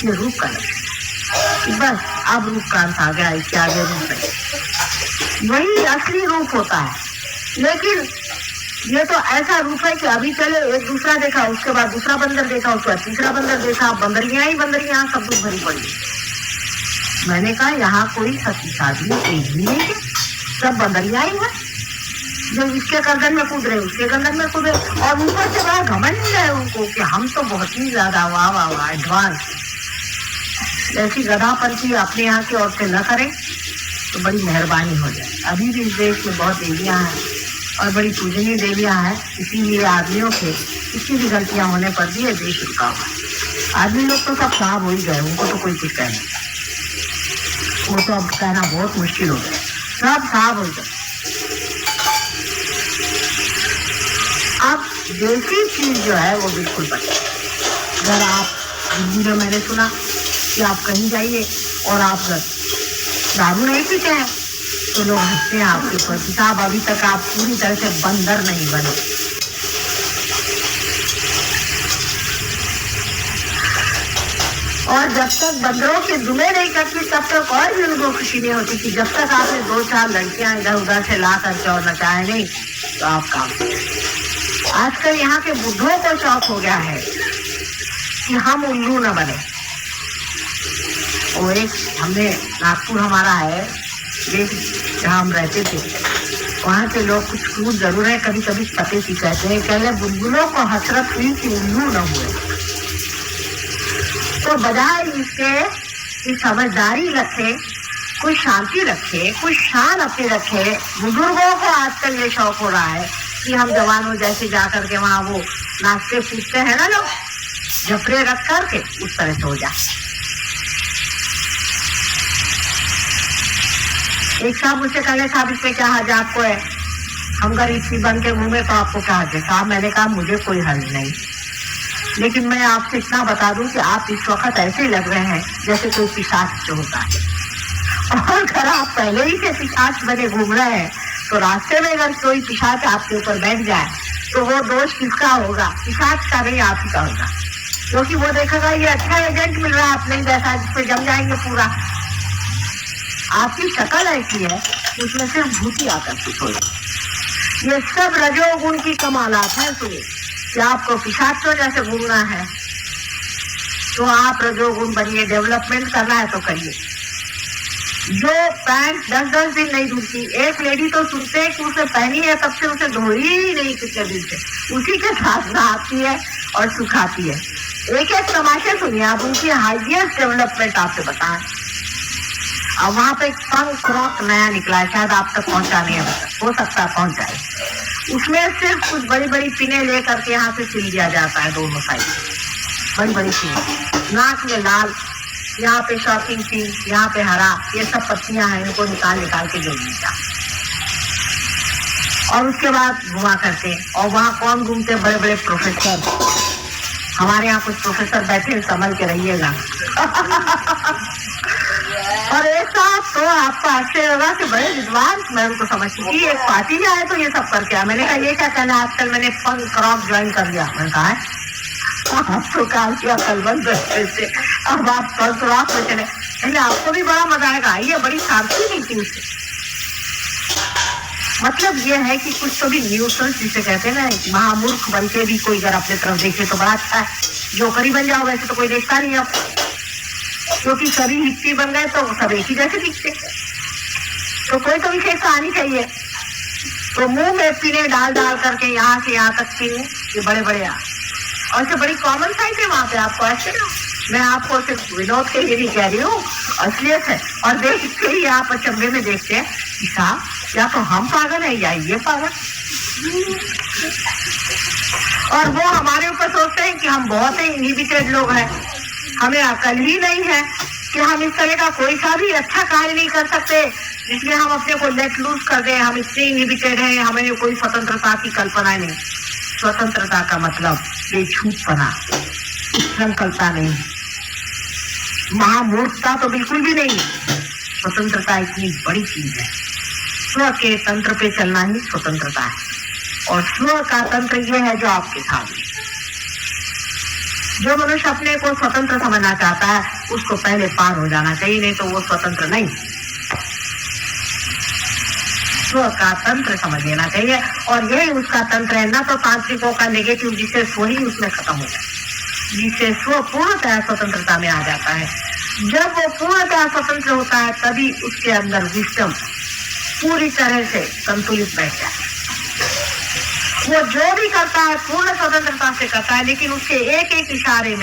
ये रूप का लक्षण। बस अब रूप का अंत आ गया, इसके आगे रूप नहीं, वही असली रूप होता है। लेकिन ये तो ऐसा रूप है कि अभी चले एक दूसरा देखा, उसके बाद दूसरा बंदर देखा, उसके बाद तीसरा बंदर देखा, बंदरियां ही बंदरियां, सब कुछ भरी पड़ी। मैंने कहा यहाँ कोई सच्ची शादी एक भी नहीं है, सब बंदरियां ही है, जो इसके गर्दन में कूद रहे उसके गर्दन में कूद रहे, और ऊपर से बड़ा घमंड है उनको कि हम तो बहुत ही ज्यादा वाह वाह वाह एडवांस। ऐसी गधापन की अपने यहाँ की औरतें न करें तो बड़ी मेहरबानी हो जाए। अभी भी इस देश में बहुत देवियां हैं और बड़ी पूजनीय देवियां हैं, इसीलिए आदमियों के किसी भी गलतियां होने पर भी ये देश रुका हुआ है। आदमी लोग तो सब साफ हो ही गए, उनको तो कोई कुछ कह नहीं। वो तो अब कहना बहुत मुश्किल हो गया, सब साफ हो गया। अब देसी चीज जो है वो बिल्कुल बचे। अगर आप हिंदी में मैंने सुना कि आप कहीं जाइए और आप दारू नहीं पीते हैं तो लोग हंसते हैं आपके ऊपर कि साहब अभी तक आप पूरी तरह से बंदर नहीं बने। और जब तक बंदरों के दुमे नहीं करती तब तक और भी उनको खुशी नहीं होती कि जब तक आपने 2-4 लड़कियां इधर उधर से ला करके और नचाए नहीं तो आप काम करें। आजकल यहाँ के बुढ़ों को शौक हो गया है कि हम उल्लू न बने। वो एक हमने नागपुर हमारा है जहाँ हम रहते थे, वहाँ के लोग कुछ क्रूर जरूर है, कभी कभी पते की कहते हैं, पहले बुलबुलों को हसरत हुई कि उल्लू न हुए, तो बजाय इसके कि समझदारी रखे, कुछ शांति रखे, कुछ शान अपने रखे। बुजुर्गों को आजकल ये शौक हो रहा है कि हम जवानों जैसे जाकर के वहाँ वो नाचते कूदते हैं ना लोग, झपड़े रख करके उस तरह से हो जाए। एक साहब मुझसे कहले साहब इसमें क्या हर्ज आपको है, हम गरीब सी बन के घूमे तो आपको क्या हर्ज है। साहब मैंने कहा मुझे कोई हर्ज नहीं, लेकिन मैं आपसे इतना बता दूं कि आप इस वक्त ऐसे लग रहे हैं जैसे कोई पिशाच होता है। और अगर आप पहले ही से पिशाच बने घूम रहे हैं तो रास्ते में अगर कोई पिशाच आपके ऊपर बैठ जाए तो वो दोष किसका होगा? पिशाच का नहीं, आप ही का होगा। क्योंकि वो देखेगा ये अच्छा एजेंट मिल रहा है, आप नहीं बैठा जिस पे जम जाएंगे पूरा। आपकी शक्ल ऐसी है उसमें सिर्फ भूति आकर्षित हो। ये सब रजोगुण की कमालात है। सुनिए कि आपको पिशाचों जैसे घूमना है तो आप रजोगुण बनिए, डेवलपमेंट करना है तो करिए। जो पैंट 10-10 दिन नहीं धुलती, एक लेडी तो सुनते हैं कि उसने पहनी है तब से उसे धोई ही नहीं कितने दिन से, उसी के साथ नहाती है और सुखाती है। एक एक तमाशे सुनिए आप, उनकी हाइएस्ट डेवलपमेंट आपसे बताएं। अब वहां पे एक पंग क्रॉक नया निकला है, शायद आप तक पहुंचा नहीं है, हो सकता है पहुंच जाए। उसमें सिर्फ कुछ बड़ी बड़ी पिने लेकर के यहाँ से सिल दिया जाता है, दोनों साइड बड़ी बड़ी पिने, नाक में लाल, यहाँ पे शॉकिंग पिंक, यहाँ पे हरा, ये सब पत्तियां हैं, इनको निकाल के जोड़ दीजिए। और उसके बाद घुमा करते, और वहाँ कौन घूमते? बड़े बड़े प्रोफेसर। हमारे यहाँ कुछ प्रोफेसर बैठे, संभल के रहिएगा। और एक साहब तो आपको आश्चर्य होगा कि बड़े विद्वान, मैं उनको समझती थी, एक पार्टी में आए तो ये सब करके आया। मैंने कहा ये क्या कहना, आजकल मैंने पंग क्रॉप ज्वाइन कर लिया। मैंने कहा आप तो काम किया कल बंद से, अब आप पंग क्रॉप में चले, पहले आपको भी बड़ा मजा आएगा। ये बड़ी शांति नहीं थी उससे। मतलब ये है कि कुछ तो भी न्यूसेंस जिसे कहते हैं ना, महामूर्ख बन के भी कोई अगर अपने तरफ देखे तो बड़ा अच्छा है। जोकरी बन जाओ वैसे तो कोई देखता नहीं है, क्योंकि सभी हिप्पी बन गए तो सब एक ही जैसे दिखते, तो कोई तो विशेषता आनी चाहिए। तो मुंह में पीने डाल करके यहाँ से यहाँ तक पीने, ये बड़े बड़े और ऐसे बड़ी कॉमन साइट है वहां पे। आपको ऐसे ना, मैं आपको सिर्फ विनोद के लिए नहीं कह रही हूँ, असलियत है। और देखते ही आप अचंभे में देखते हैं कि साहब या तो हम पागल है या ये पागल। और वो हमारे ऊपर सोचते हैं कि हम बहुत ही इनहिबिटेड लोग हैं, हमें अकल ही नहीं है कि हम इस तरह का कोई सा भी अच्छा कार्य नहीं कर सकते जिसमें हम अपने को लेट लूज कर दें। हम इतने इनहिबिटेड हैं, हमें कोई स्वतंत्रता की कल्पना नहीं। स्वतंत्रता का मतलब बेछूटपना, संकल्पना नहीं, महामूर्खता तो बिल्कुल भी नहीं। स्वतंत्रता इतनी बड़ी चीज है। स्व के तंत्र पे चलना ही स्वतंत्रता है, और स्व का तंत्र ये है जो आपके सामने। जो मनुष्य अपने को स्वतंत्र समझना चाहता है उसको पहले पार हो जाना चाहिए, नहीं तो वो स्वतंत्र नहीं। स्व का तंत्र समझ लेना चाहिए, और यही उसका तंत्र है। ना तो तांत्रिकों का नेगेटिव जिससे स्व ही उसमें खत्म हो जाए, जिससे स्व पूर्णतः स्वतंत्रता में आ जाता है। जब वो पूर्णतः स्वतंत्र होता है तभी उसके अंदर विस्डम पूरी तरह से संतुलित बैठ जाता है। वो जो भी करता है पूर्ण स्वतंत्रता से करता है, लेकिन उसके एक एक इशारे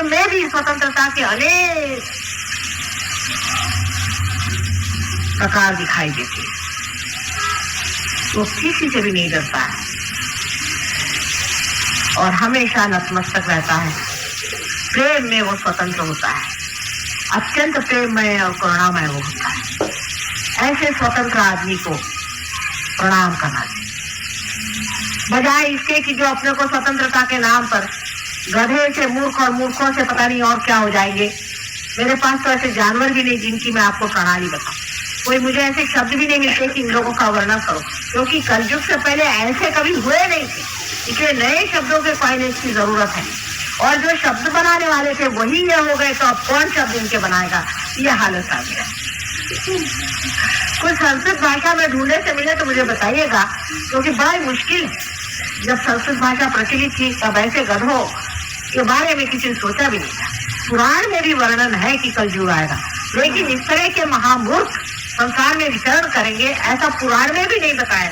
में भी स्वतंत्रता के अनेक प्रकार दिखाई देते हैं। वो किसी से भी नहीं डरता है और हमेशा नतमस्तक रहता है। प्रेम में वो स्वतंत्र होता है, अत्यंत प्रेममय और करुणामय वो होता है। ऐसे स्वतंत्र आदमी को प्रणाम करना चाहिए, बजाय इसके कि जो अपने को स्वतंत्रता के नाम पर गधे से मूर्ख और मूर्खों से पता नहीं और क्या हो जाएंगे। मेरे पास तो ऐसे जानवर भी नहीं जिनकी मैं आपको प्रणाली बताऊं। कोई मुझे ऐसे शब्द भी नहीं मिलते कि इन लोगों का वर्णन करो, क्योंकि कलयुग से पहले ऐसे कभी हुए नहीं थे। इसलिए नए शब्दों के कॉइनेज की जरूरत है, और जो शब्द बनाने वाले थे वही ये हो गए, तो अब कौन शब्द इनके बनाएगा, ये हालत आ गया। कुछ संस्कृत भाषा में ढूंढने से मिले तो मुझे बताइएगा, क्योंकि बड़ा मुश्किल है। जब संस्कृत भाषा प्रचलित थी तब ऐसे गधों के बारे में किसी ने सोचा भी नहीं था। पुराण में भी वर्णन है कि कलयुग आएगा, लेकिन इस तरह के महामूर्ख संसार में विचरण करेंगे ऐसा पुराण में भी नहीं बताया।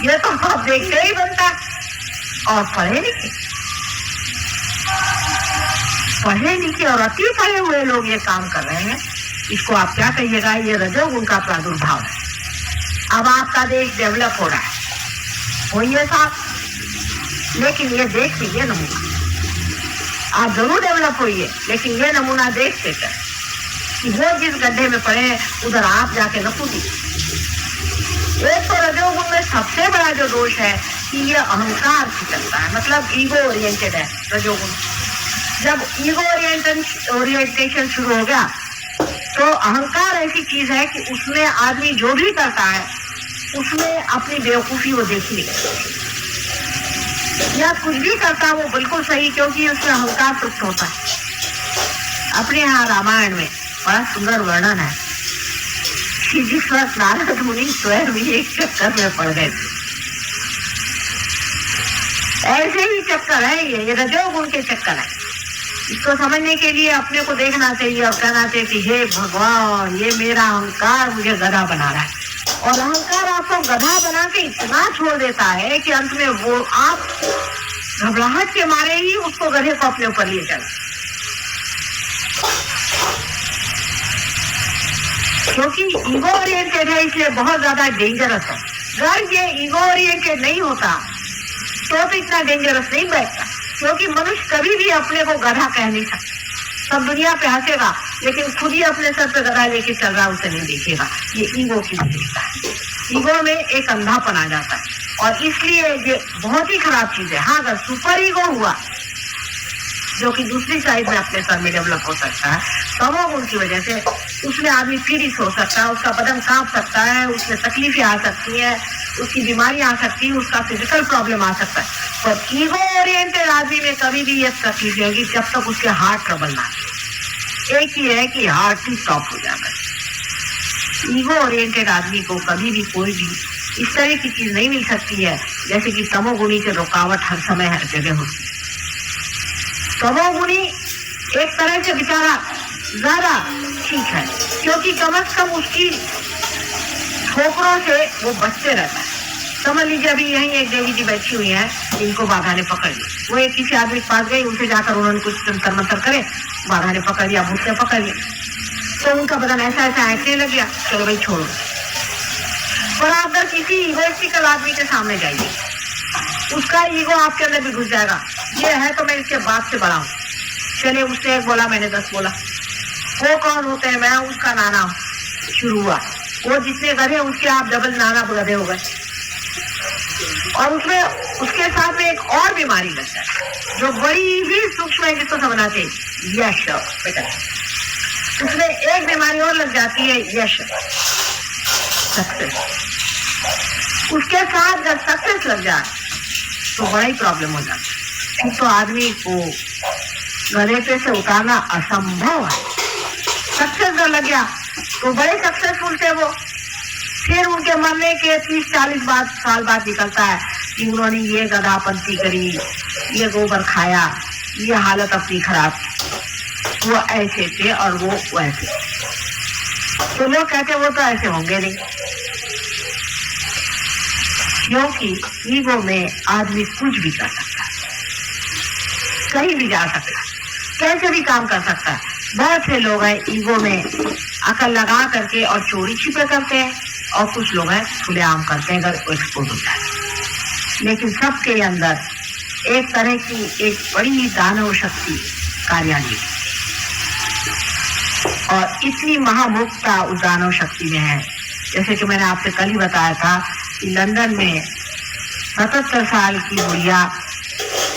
यह तो आप देखते ही बनता, और पढ़े लिखे और अति पढ़े हुए लोग ये काम कर रहे हैं। इसको आप क्या कहिएगा, ये रजोगुण का प्रादुर्भाव है। अब आपका देश डेवलप हो रहा है, होइए साहब, लेकिन ये देख लीजिए नमूना। आप जरूर डेवलप होइए, लेकिन ये नमूना देख के कर कि वो जिस गड्ढे में पड़े हैं उधर आप जाके न कूदिए। एक तो रजोगुण में सबसे बड़ा जो दोष है कि ये अहंकार खिंचता है, मतलब ईगो ओरिएंटेड है रजोगुण। जब ईगो ओरिएंटेशन शुरू हो गया तो अहंकार ऐसी चीज है कि उसमें आदमी जो भी करता है उसमें अपनी बेवकूफी वो देख नहीं, या कुछ भी करता है वो बिल्कुल सही, क्योंकि उसमें अहंकार तृप्त होता है। अपने यहाँ रामायण में बड़ा सुंदर वर्णन है कि जिस वक्त नारद मुनि स्वयं भी एक चक्कर में पड़ गए थे। ऐसे ही चक्कर है, ये रजोगुण के चक्कर है। इसको समझने के लिए अपने को देखना चाहिए और कहना चाहिए कि हे भगवान, ये मेरा अहंकार मुझे गधा बना रहा है। और अहंकार आपको गधा बना के इतना छोड़ देता है कि अंत में वो आप घबराहट के मारे ही उसको गधे को अपने ऊपर लिए चले, क्योंकि ईगो ओरिएंटेड है, इसलिए बहुत ज्यादा डेंजरस है। अगर ये ईगो ओरिएंटेड नहीं होता तो इतना डेंजरस नहीं बैठता, क्योंकि मनुष्य कभी भी अपने को गधा कह नहीं सकता। सब दुनिया पे हंसेगा, लेकिन खुद ही अपने सर पे गधा लेके चल रहा उसे नहीं देखेगा। ये ईगो की विशेषता है। ईगो में एक अंधापन आ जाता है, और इसलिए ये बहुत ही खराब चीज है। हाँ, अगर सुपर ईगो हुआ जो कि दूसरी साइड में अपने सर में डेवलप हो सकता है, तमोगुण की वजह से उसमें आदमी पीड़ित हो सकता है, उसका बदन कांप सकता है, उसमें तकलीफें आ सकती है, उसकी बीमारी आ सकती है, उसका फिजिकल प्रॉब्लम आ सकता है। पर ईगो ओरिएंटेड आदमी में कभी भी ये तकलीफ नहीं होगी जब तक उसके हार्ट ट्रबल ना। एक ही है कि हार्ट ही स्टॉप हो जाता है। ईगो ओरिएंटेड आदमी को कभी भी कोई भी इस तरह की चीज नहीं मिल सकती है जैसे कि तमोगुणी से रुकावट हर समय हर जगह होती है। तमोगुणी एक तरह से बेचारा ज्यादा ठीक है, क्योंकि कम से कम उसकी ठोकरों से वो बचते रहता है। समझ लीजिए अभी यहीं एक देवी जी बैठी हुई है, इनको बाधा ने पकड़ ली। वो एक किसी आदमी के पास गई, उनसे जाकर उन्होंने कुछ तंत्र मंत्र करे, बाधा ने पकड़ लिया, भूत ने पकड़ लिया, तो उनका बदन ऐसा ऐसा ऐंठने लग गया। चलो भाई छोड़ो। पर आप अगर किसी इगोइस्टिकल आदमी के सामने जाइए, उसका ईगो आपके अंदर भी घुस जाएगा। ये है तो मैं इसके बाप से बड़ा हूँ, चले उसने एक बोला मैंने 10 बोला, वो कौन होते हैं, मैं उसका नाना हूँ। शुरू हुआ, वो जितने गधे उसके आप डबल नाना गधे हो गए। और उसमें उसके साथ में एक और बीमारी लगता है जो बड़ी ही सूक्ष्म है, जिसको समझना चाहिए। यश बेटा, उसमें एक बीमारी और लग जाती है, यश, सक्सेस। उसके साथ अगर सक्सेस लग जाए तो बड़ा ही प्रॉब्लम हो जाता है। फिर तो आदमी को गधे पे से उतारना असंभव है। सक्सेस अगर लग गया तो बड़े सक्सेसफुल थे वो। फिर उनके मरने के 30-40 साल बाद निकलता है कि उन्होंने ये गधापंती करी, ये गोबर खाया, ये हालत अपनी खराब, वो ऐसे थे और वो वैसे। तो लोग कहते वो तो ऐसे होंगे नहीं, क्योंकि ईगो में आदमी कुछ भी कर सकता है, कहीं भी जा सकता है, कैसे भी काम कर सकता है। बहुत से लोग हैं ईगो में अकल लगा करके और चोरी छिपे करते हैं, और कुछ लोग हैं खुलेआम करते हैं अगर एक्सपोज हो जाए। लेकिन सबके अंदर एक तरह की एक बड़ी दानव शक्ति कार्यान्वित। और इतनी महामुक्ता उस दानव शक्ति में है। जैसे कि मैंने आपसे कल ही बताया था कि लंदन में 77 साल की बुढ़िया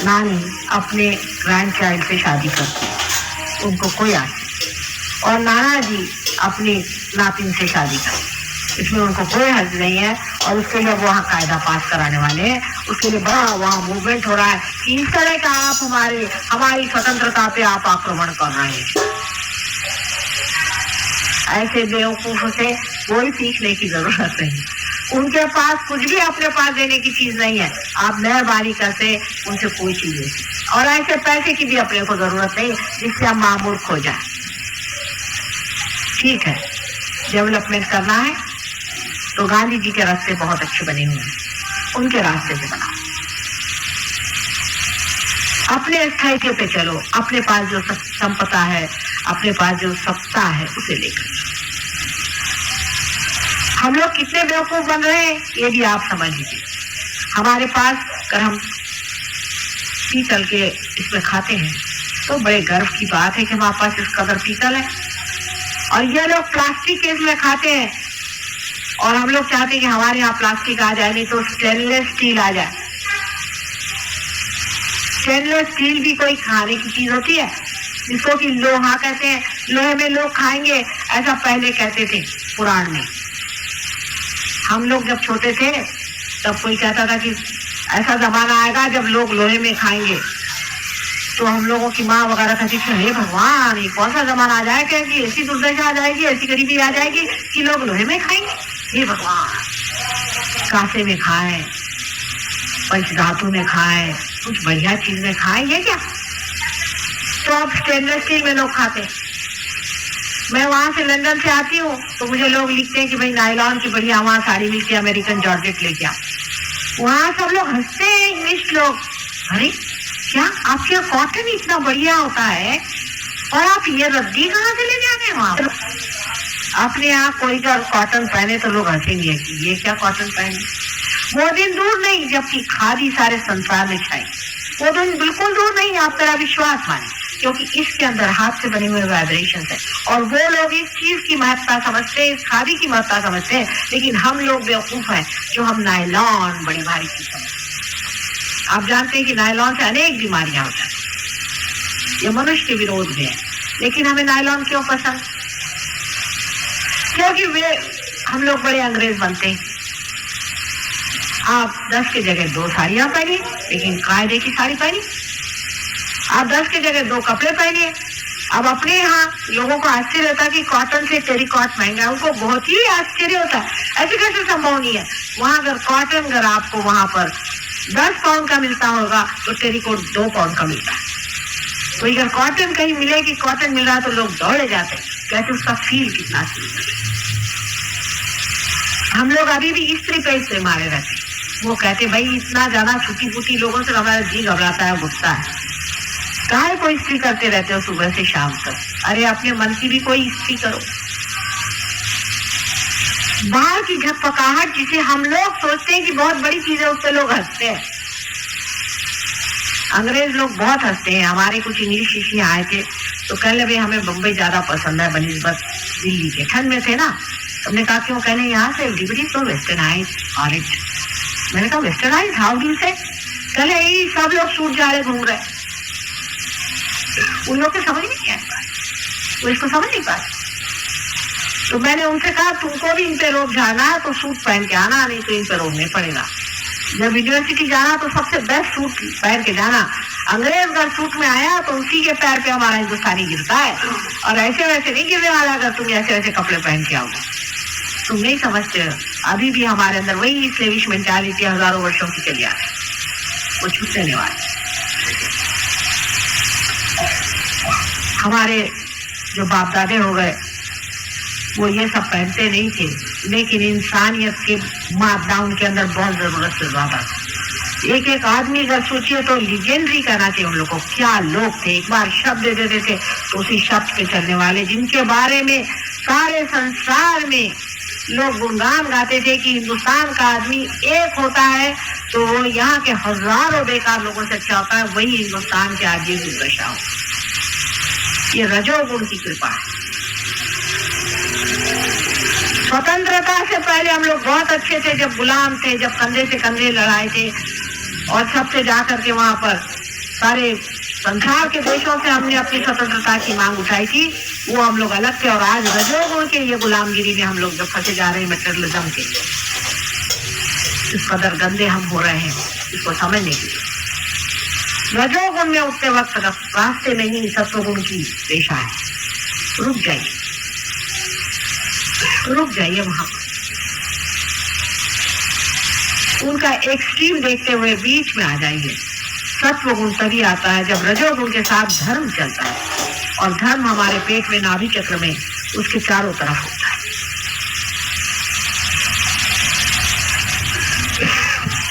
नानी अपने ग्रैंड चाइल्ड से शादी करती है, उनको कोई आती, और नाना जी अपनी नातिन से शादी करते, इसमें उनको कोई हर्ज नहीं है। और उसके लिए वहाँ कायदा पास कराने वाले हैं, उसके लिए बड़ा वहाँ मूवमेंट हो रहा है कि इस तरह का आप हमारी स्वतंत्रता पे आप आक्रमण कर रहे हैं। ऐसे बेवकूफों से कोई सीखने की जरूरत नहीं, उनके पास कुछ भी अपने पास देने की चीज नहीं है। आप मेहरबानी करते उनसे कोई चीज नहीं, और ऐसे पैसे की भी अपने को जरूरत नहीं जिससे हम मामूर्ख हो जाए। ठीक है, डेवलपमेंट करना है तो गांधी जी के रास्ते बहुत अच्छे बने हुए हैं, उनके रास्ते से बनाओ, अपने स्थायित्व पे चलो, अपने पास जो संपदा है, अपने पास जो सत्ता है उसे लेकर। हम लोग कितने बेवकूफ बन रहे हैं ये भी आप समझ लीजिए। हमारे पास अगर हम पीतल के इसमें खाते हैं तो बड़े गर्व की बात है कि हमारे पास इस कदर पीतल है, और ये लोग प्लास्टिक के इसमें खाते हैं, और हम लोग चाहते हैं कि हमारे यहाँ प्लास्टिक आ जाए, नहीं तो स्टेनलेस स्टील आ जाए। स्टेनलेस स्टील भी कोई खाने की चीज होती है जिसको कि लोहा कहते हैं, लोहे में लोग खाएंगे, ऐसा पहले कहते थे पुराण में। हम लोग जब छोटे थे तब कोई कहता था कि ऐसा जमाना आएगा जब लोग लोहे में खाएंगे, तो हम लोगों की माँ वगैरह कहती थी हे भगवान ये कौन सा जमाना आ जाएगा कि ऐसी दुर्दशा आ जाएगी, ऐसी गरीबी आ जाएगी कि लोग लोहे में खाएंगे। हे भगवान, कांसे में खाएं, पंचधातु में खाएं, कुछ बढ़िया चीज में खाएं, ये क्या? तो अब स्टेनलेस स्टील में लोग खाते। मैं वहां से लंदन से आती हूँ तो मुझे लोग लिखते हैं कि भाई नायलॉन की बढ़िया वहां साड़ी मिलती है, अमेरिकन जॉर्जेट लेके आओ। वहां सब लोग हंसते हैं इंग्लिश लोग, अरे क्या आपके यहाँ कॉटन इतना बढ़िया होता है और आप ये रद्दी कहाँ से ले जाते हैं वहां? अपने यहाँ कोई अगर कॉटन पहने तो लोग हंसेंगे कि ये क्या कॉटन पहने। वो दिन दूर नहीं जबकि खादी सारे संसार में छाई, वो दिन बिल्कुल दूर नहीं, आप मेरा विश्वास माने, क्योंकि इसके अंदर हाथ से बने हुए वाइब्रेशन है। और वो लोग इस चीज की महत्ता समझते हैं, इस खादी की महत्ता समझते हैं, लेकिन हम लोग बेवकूफ हैं जो हम नायलॉन बड़ी भारी चीज समझते हैं। आप जानते हैं कि नायलॉन से अनेक बीमारियां हो जाती हैं, ये मनुष्य के विरोध में है, लेकिन हमें नायलॉन क्यों पसंद? क्योंकि वे हम लोग बड़े अंग्रेज बनते हैं। आप 10 के जगह 2 साड़ियां पहनिए, लेकिन कायदे की साड़ी पहनी। आप 10 के जगह 2 कपड़े पहनिए। अब अपने यहाँ लोगों को आश्चर्य होता है कि कॉटन से टेरिकॉट महंगा है, उनको बहुत ही आश्चर्य होता है, ऐसे कैसे संभव नहीं है। वहां अगर कॉटन अगर आपको वहां पर 10 पाउंड का मिलता होगा तो टेरिकॉट 2 पाउंड का मिलता है। तो अगर कॉटन कहीं मिले कि कॉटन मिल रहा है तो लोग दौड़े जाते हैं, कहते उसका फील कितना सुंदर है। हम लोग अभी भी इस्त्री पे इस्त्री मारे रहते, वो कहते भाई इतना ज्यादा छुट्टी फूटी लोगों से हमारा जी घबराता है, गुस्सा है, काहे को इस्त्री करते रहते हो सुबह से शाम तक? अरे अपने मन की भी कोई इस्त्री करो। बाहर की झकपकाहट जिसे हम लोग सोचते हैं कि बहुत बड़ी चीज है, उससे लोग हंसते हैं। अंग्रेज लोग बहुत हंसते हैं। हमारे कुछ इंग्लिश शिष्य आए थे तो कह ले भाई हमें बम्बई ज्यादा पसंद है बनिस्बत दिल्ली के। ठंड में थे ना, हमने कहा क्यों? कहने यहाँ से एवरीबडी तो वेस्टर्नाइज ऑरेंज। मैंने कहा वेस्टर्नाइज हाउ डू से? कहले यही सब लोग सूट जा रहे घूम रहे। उन लोग को समझ नहीं आता, वो इसको समझ नहीं पाते। तो मैंने उनसे कहा तुमको भी इन पे रोक जाना है तो सूट पहन के आना, नहीं तो इन पे रोकने पड़ेगा। जब यूनिवर्सिटी जाना तो सबसे बेस्ट सूट पहन के जाना। अंग्रेज अगर सूट में आया तो उसी के पैर पे हमारा हिंदुस्तानी गिरता है, और ऐसे वैसे नहीं गिरने वाला अगर तुम ऐसे वैसे कपड़े पहन के आओगे। तुम नहीं समझते, अभी भी हमारे अंदर वही स्लेविश मेंटालिटी हजारों वर्षों की चली आ रही, वो छूटने नहीं वाली। हमारे जो बाप दादे हो गए वो ये सब पहनते नहीं थे, लेकिन इंसानियत के मादा उनके अंदर बहुत जरूरत से ज्यादा था। एक एक आदमी अगर सोचिए तो लीजेंडरी करना चाहिए उन लोगों को। क्या लोग थे, एक बार शब्द दे देते थे तो उसी शब्द पे चलने वाले, जिनके बारे में सारे संसार में लोग गुणगान गाते थे कि हिंदुस्तान का आदमी एक होता है तो वो यहाँ के हजारों बेकार लोगों से अच्छा होता है। वही हिंदुस्तान के आज की दुर्दशा हो। ये रजोगुण की कृपा है। स्वतंत्रता से पहले हम लोग बहुत अच्छे थे, जब गुलाम थे, जब कंधे से कंधे लड़ाए थे और सबसे जाकर के वहां पर सारे संसार के देशों से हमने अपनी स्वतंत्रता की मांग उठाई थी, वो हम लोग अलग थे। और आज रजोगुण के ये गुलामगिरी में हम लोग जब फंसे जा रहे हैं मटेरियलिज्म के, इस कदर गंदे हम हो रहे हैं, इसको समझने के लिए रजोगुण में उठते वक्त रास्ते में ही सत्वगुण की रेशा है। रुक जाइए वहां पर, उनका एक्सट्रीम देखते हुए बीच में आ जाइए। सत्वगुण तभी आता है जब रजोगुण के साथ धर्म चलता है, और धर्म हमारे पेट में नाभि चक्र में उसके चारों तरफ होता है।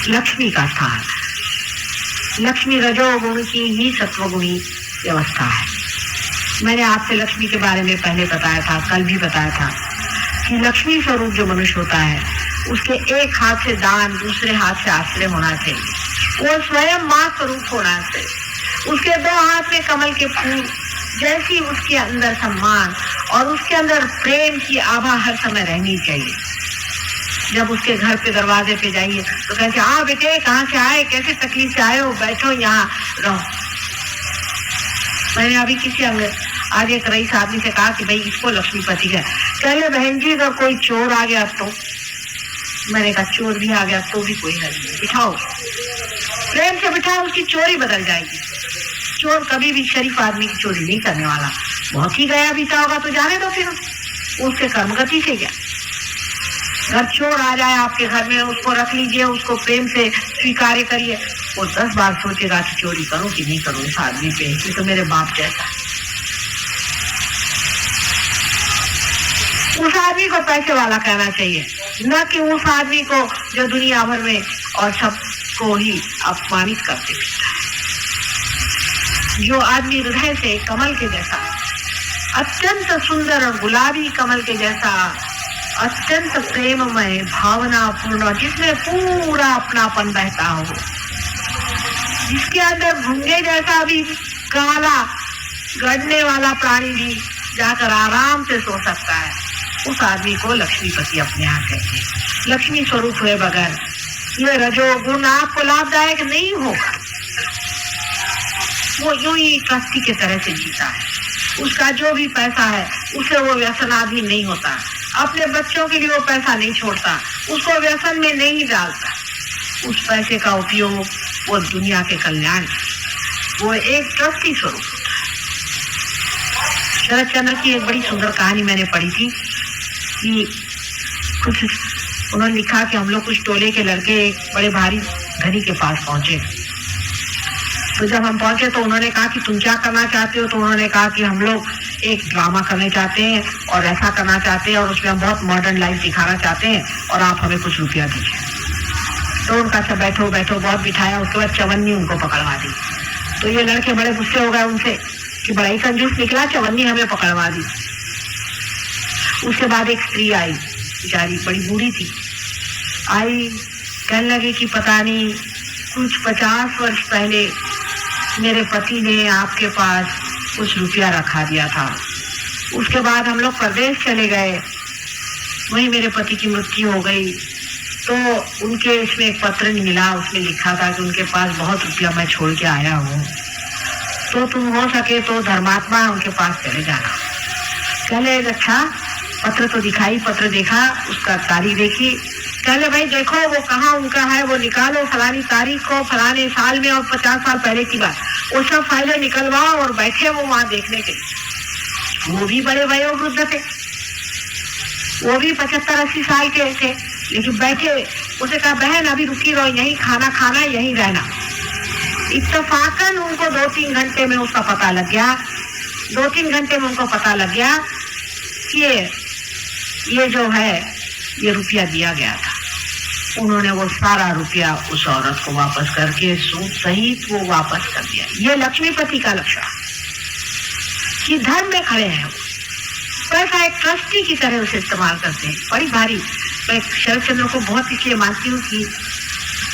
लक्ष्मी का स्थान, लक्ष्मी रजोगुण की ही सत्वगुणी व्यवस्था है। मैंने आपसे लक्ष्मी के बारे में पहले बताया था, कल भी बताया था कि लक्ष्मी स्वरूप जो मनुष्य होता है उसके एक हाथ से दान, दूसरे हाथ से आश्रय होना चाहिए। वो स्वयं मां स्वरूप होना चाहिए। उसके दो हाथ में कमल के फूल जैसी उसके अंदर सम्मान और उसके अंदर प्रेम की आभा हर समय रहनी चाहिए। जब उसके घर पे दरवाजे पे जाइए तो कहते हाँ बेटे कहाँ से आए, कैसे तकलीफ से आए हो, बैठो यहाँ रहो। मैंने अभी आज एक रईस आदमी से कहा कि भाई इसको लक्ष्मीपति है। पहले बहन जी अगर कोई चोर आ गया तो, मैंने कहा चोर भी आ गया तो भी कोई हल नहीं, बिठाओ, प्रेम से बिठाओ, उसकी चोरी बदल जाएगी। चोर कभी भी शरीफ आदमी की चोरी नहीं करने वाला। बहुत ही गया बीता होगा तो जाने दो, फिर उसके कर्मगति से क्या। अगर चोर आ जाए आपके घर में, उसको रख लीजिए, उसको प्रेम से स्वीकार करिए। वो 10 बार सोचेगा कि चोरी करूं कि नहीं करूं इस आदमी पे, ये तो मेरे बाप जैसा। उस आदमी को पैसे वाला कहना चाहिए, न कि उस आदमी को जो दुनिया भर में और सबको ही अपमानित करते फिरता है। जो आदमी हृदय से कमल के जैसा, अत्यंत सुंदर और गुलाबी कमल के जैसा, अत्यंत प्रेममय, भावना पूर्ण, जिसमें पूरा अपनापन बहता हो, जिसके अंदर भूंगे जैसा भी काला गड़ने वाला प्राणी भी जाकर आराम से सो सकता है, उस आदमी को लक्ष्मीपति अपने यहाँ कहते हैं। लक्ष्मी स्वरूप हुए बगैर ये रजोगुण आपको लाभदायक नहीं होगा। वो यूं ही कश्ती के तरह से जीता है, उसका जो भी पैसा है उसे वो व्यसनाधीन नहीं होता, अपने बच्चों के लिए वो पैसा नहीं छोड़ता, उसको व्यसन में नहीं डालता। उस पैसे का उपयोग वो दुनिया के कल्याण, वो एक ट्रस्टी स्वरूप होता है। शरद चंद्र की एक बड़ी सुंदर कहानी मैंने पढ़ी थी कि कुछ उन्होंने लिखा कि हम लोग कुछ टोले के लड़के एक बड़े भारी धनी के पास पहुंचे। तो जब हम पहुंचे तो उन्होंने कहा कि तुम क्या करना चाहते हो? तो उन्होंने कहा कि हम लोग एक ड्रामा करने चाहते हैं और ऐसा करना चाहते हैं और उसमें हम बहुत मॉडर्न लाइफ दिखाना चाहते हैं और आप हमें कुछ रुपया दीजिए। तो उनका सब बैठो बैठो बहुत बिठाया, उसके बाद चवन्नी उनको पकड़वा दी। तो ये लड़के बड़े गुस्से हो गए उनसे कि बड़ा ही कंजूस निकला, चवन्नी हमें पकड़वा दी। उसके बाद एक स्त्री आई, बेचारी बड़ी बूढ़ी थी, आई, कहने लगी कि पता नहीं कुछ 50 वर्ष पहले मेरे पति ने आपके पास कुछ रुपया रखा दिया था, उसके बाद हम लोग प्रदेश चले गए, वहीं मेरे पति की मृत्यु हो गई। तो उनके इसमें एक पत्र मिला, उसमें लिखा था कि उनके पास बहुत रुपया मैं छोड़ के आया हूँ, तो तुम हो सके तो धर्मात्मा उनके पास चले जाना। चले, अच्छा पत्र तो दिखाई, पत्र देखा, उसका तारीख देखी, कहले भाई देखो वो कहाँ उनका है, वो निकालो फलानी तारीख को, फलाने साल में और 50 साल पहले की बात, वो सब फाइलें निकलवाओ। और बैठे वो वहां देखने के, वो भी बड़े वयोवृद्ध थे, वो भी 75-80 साल के थे, लेकिन बैठे। उसे कहा बहन अभी रुकी रहो, यहीं खाना खाना, यहीं रहना। इत्तेफाकन उनको 2-3 घंटे में उसका पता लग गया, 2-3 घंटे में उनको पता लग गया कि ये जो है ये रुपया दिया गया था। उन्होंने वो सारा रुपया उस औरत को वापस करके सूद सहित वो वापस कर दिया। ये लक्ष्मीपति का लक्षण कि धर्म में खड़े हैं, पैसा एक ट्रस्टी की तरह उसे इस्तेमाल करते हैं। बड़ी भारी, मैं शरद चंद्र को बहुत इसलिए मानती हूँ कि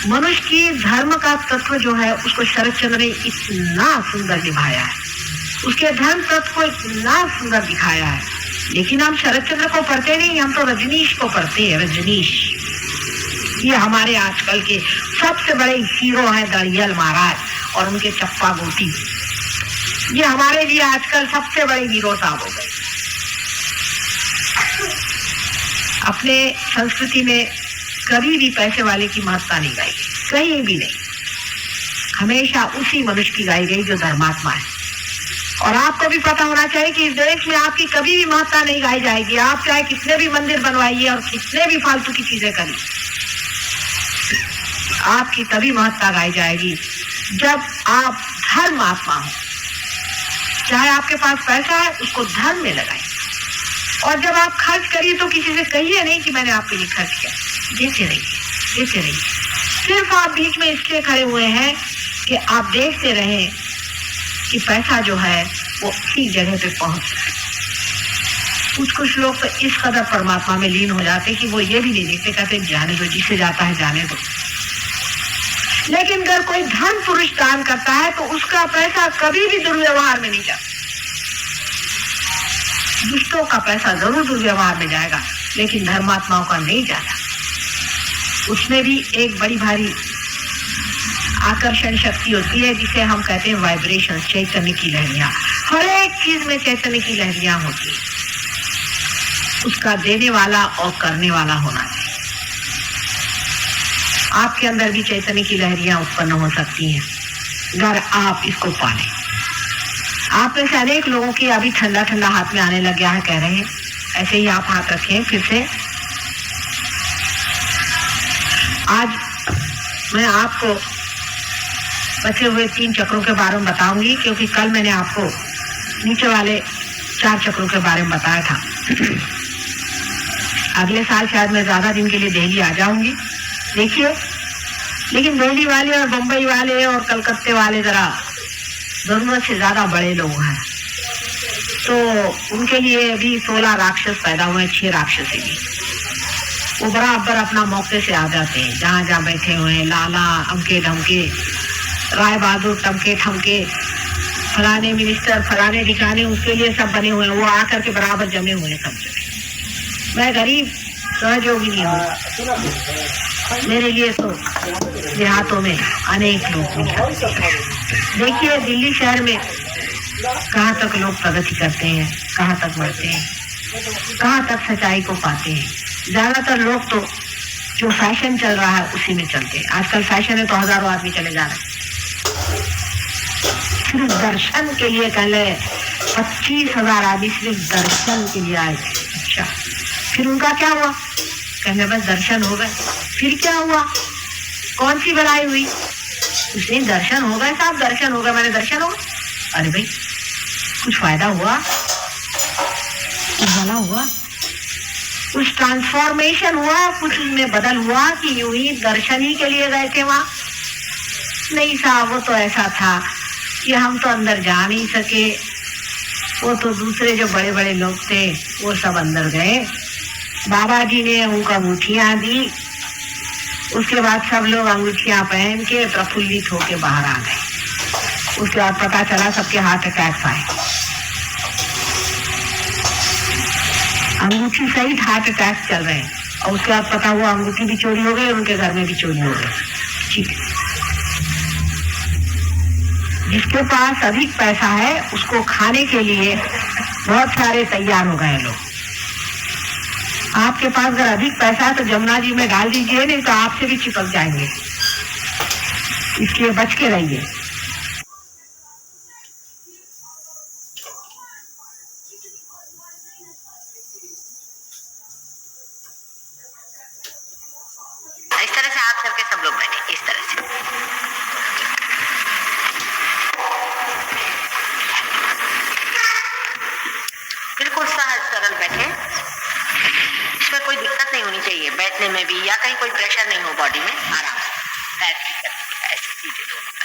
मनुष्य की धर्म का तत्व जो है उसको शरद चंद्र ने इतना सुंदर निभाया है, उसके धर्म तत्व को इतना सुंदर दिखाया है लेकिन हम शरद चंद्र को पढ़ते नहीं, हम तो रजनीश को पढ़ते हैं। रजनीश ये हमारे आजकल के सबसे बड़े हीरो हैं, दड़ियल महाराज और उनके चप्पा गोटी। ये हमारे लिए आजकल सबसे बड़े हीरो साहब हो गए। अपने संस्कृति में कभी भी पैसे वाले की महत्ता नहीं गाई, कहीं भी नहीं। हमेशा उसी मनुष्य की गाई गई जो धर्मात्मा है। और आपको भी पता होना चाहिए कि इस देश में आपकी कभी भी महत्ता नहीं गाई जाएगी। आप चाहे कितने भी मंदिर बनवाइए और कितने भी फालतू की चीजें करिए, आपकी तभी महत्ता गाई जाएगी जब आप धर्मात्मा हो। चाहे आपके पास पैसा है, उसको धर्म में लगाइए। और जब आप खर्च करिए तो किसी से कहिए नहीं कि मैंने आपके लिए खर्च किया। देते रहिए, देते रहिए। सिर्फ आप बीच में इसलिए खड़े हुए हैं कि आप देखते रहें कि पैसा जो है वो ठीक जगह पे पहुंच जाए। कुछ लोग तो इस कदर परमात्मा में लीन हो जाते कि वो ये भी नहीं देखते, कहते जाने दो, जिसे जाता है जाने दो। लेकिन अगर कोई धर्म पुरुष दान करता है तो उसका पैसा कभी भी दुर्व्यवहार में नहीं जाता। दुष्टों का पैसा जरूर दुर्व्यवहार में जाएगा, लेकिन धर्मात्माओं का नहीं जाता। उसमें भी एक बड़ी भारी आकर्षण शक्ति होती है जिसे हम कहते हैं वाइब्रेशन, चैतन्य की लहरियां। हर एक चीज में चैतन्य की लहरियां होती है। उसका देने वाला और करने वाला होना चाहिए। आपके अंदर भी चैतन्य की लहरियां उत्पन्न हो सकती हैं अगर आप इसको पालें। आप में से अनेक लोगों की अभी ठंडा ठंडा हाथ में आने लग गया है, कह रहे हैं। ऐसे ही आप हाथ रखें फिर से। आज मैं आपको बचे हुए 3 चक्रों के बारे में बताऊंगी, क्योंकि कल मैंने आपको नीचे वाले 4 चक्रों के बारे में बताया था। अगले साल शायद मैं ज्यादा दिन के लिए दिल्ली आ जाऊंगी, देखिए। लेकिन दिल्ली वाले और बम्बई वाले और कलकत्ते वाले जरा जरूरत से ज्यादा बड़े लोग हैं, तो उनके लिए भी 16 राक्षस पैदा हुए, 6 राक्षस भी। वो बराबर अपना मौके से आ जाते हैं, जहाँ जहाँ बैठे हुए हैं। लाला अमके ढमके, राय बहादुर टमके ठमके, फलाने मिनिस्टर, फलाने ठिकाने, उसके लिए सब बने हुए हैं। वो आकर के बराबर जमे हुए हैं सब। मैं गरीब सहयोगिनी हूँ, मेरे लिए तो देहातों में अनेक लोग देखिए। दिल्ली शहर में कहाँ तक लोग प्रगति करते हैं, कहाँ तक बढ़ते हैं, कहाँ तक सच्चाई को पाते हैं। ज्यादातर लोग तो जो फैशन चल रहा है उसी में चलते हैं। आजकल फैशन है तो हजारों आदमी चले जा रहे हैं। सिर्फ दर्शन के लिए कल 25,000 आदमी सिर्फ दर्शन के लिए आए थे। अच्छा, फिर उनका क्या हुआ? कहने बस दर्शन हो गए। फिर क्या हुआ? कौन सी भलाई हुई? उसने दर्शन हो गए साहब, दर्शन हो गए, मैंने दर्शन हो। अरे भाई, कुछ फायदा हुआ? कुछ भला हुआ? कुछ ट्रांसफॉर्मेशन हुआ? कुछ उसमें बदल हुआ कि यूं ही दर्शन ही के लिए गए थे वहां? नहीं साहब, वो तो ऐसा था कि हम तो अंदर जा नहीं सके। वो तो दूसरे जो बड़े बड़े लोग थे वो सब अंदर गए। बाबा जी ने उनको अंगूठियां दी, उसके बाद सब लोग अंगूठियां पहन के प्रफुल्लित होके बाहर आ गए। उसके बाद पता चला सबके हार्ट अटैक आए। अंगूठी सहित हार्ट अटैक चल रहे हैं। और उसके बाद पता हुआ अंगूठी भी चोरी हो गई और उनके घर में भी चोरी हो गई। ठीक है, जिसके पास अधिक पैसा है उसको खाने के लिए बहुत सारे तैयार हो गए लोग। आपके पास अगर अधिक पैसा है तो जमुना जी में डाल दीजिए, नहीं तो आपसे भी चिपक जाएंगे। इसलिए बच के रहिए। इस तरह से आप सबके सब लोग बैठे, इस तरह से। बिल्कुल सहज सरल बैठे। इसमें कोई दिक्कत नहीं होनी चाहिए बैठने में भी, या कहीं कोई प्रेशर नहीं हो बॉडी में। आराम से पैर ठीक करने के, ऐसे सीधे दोनों।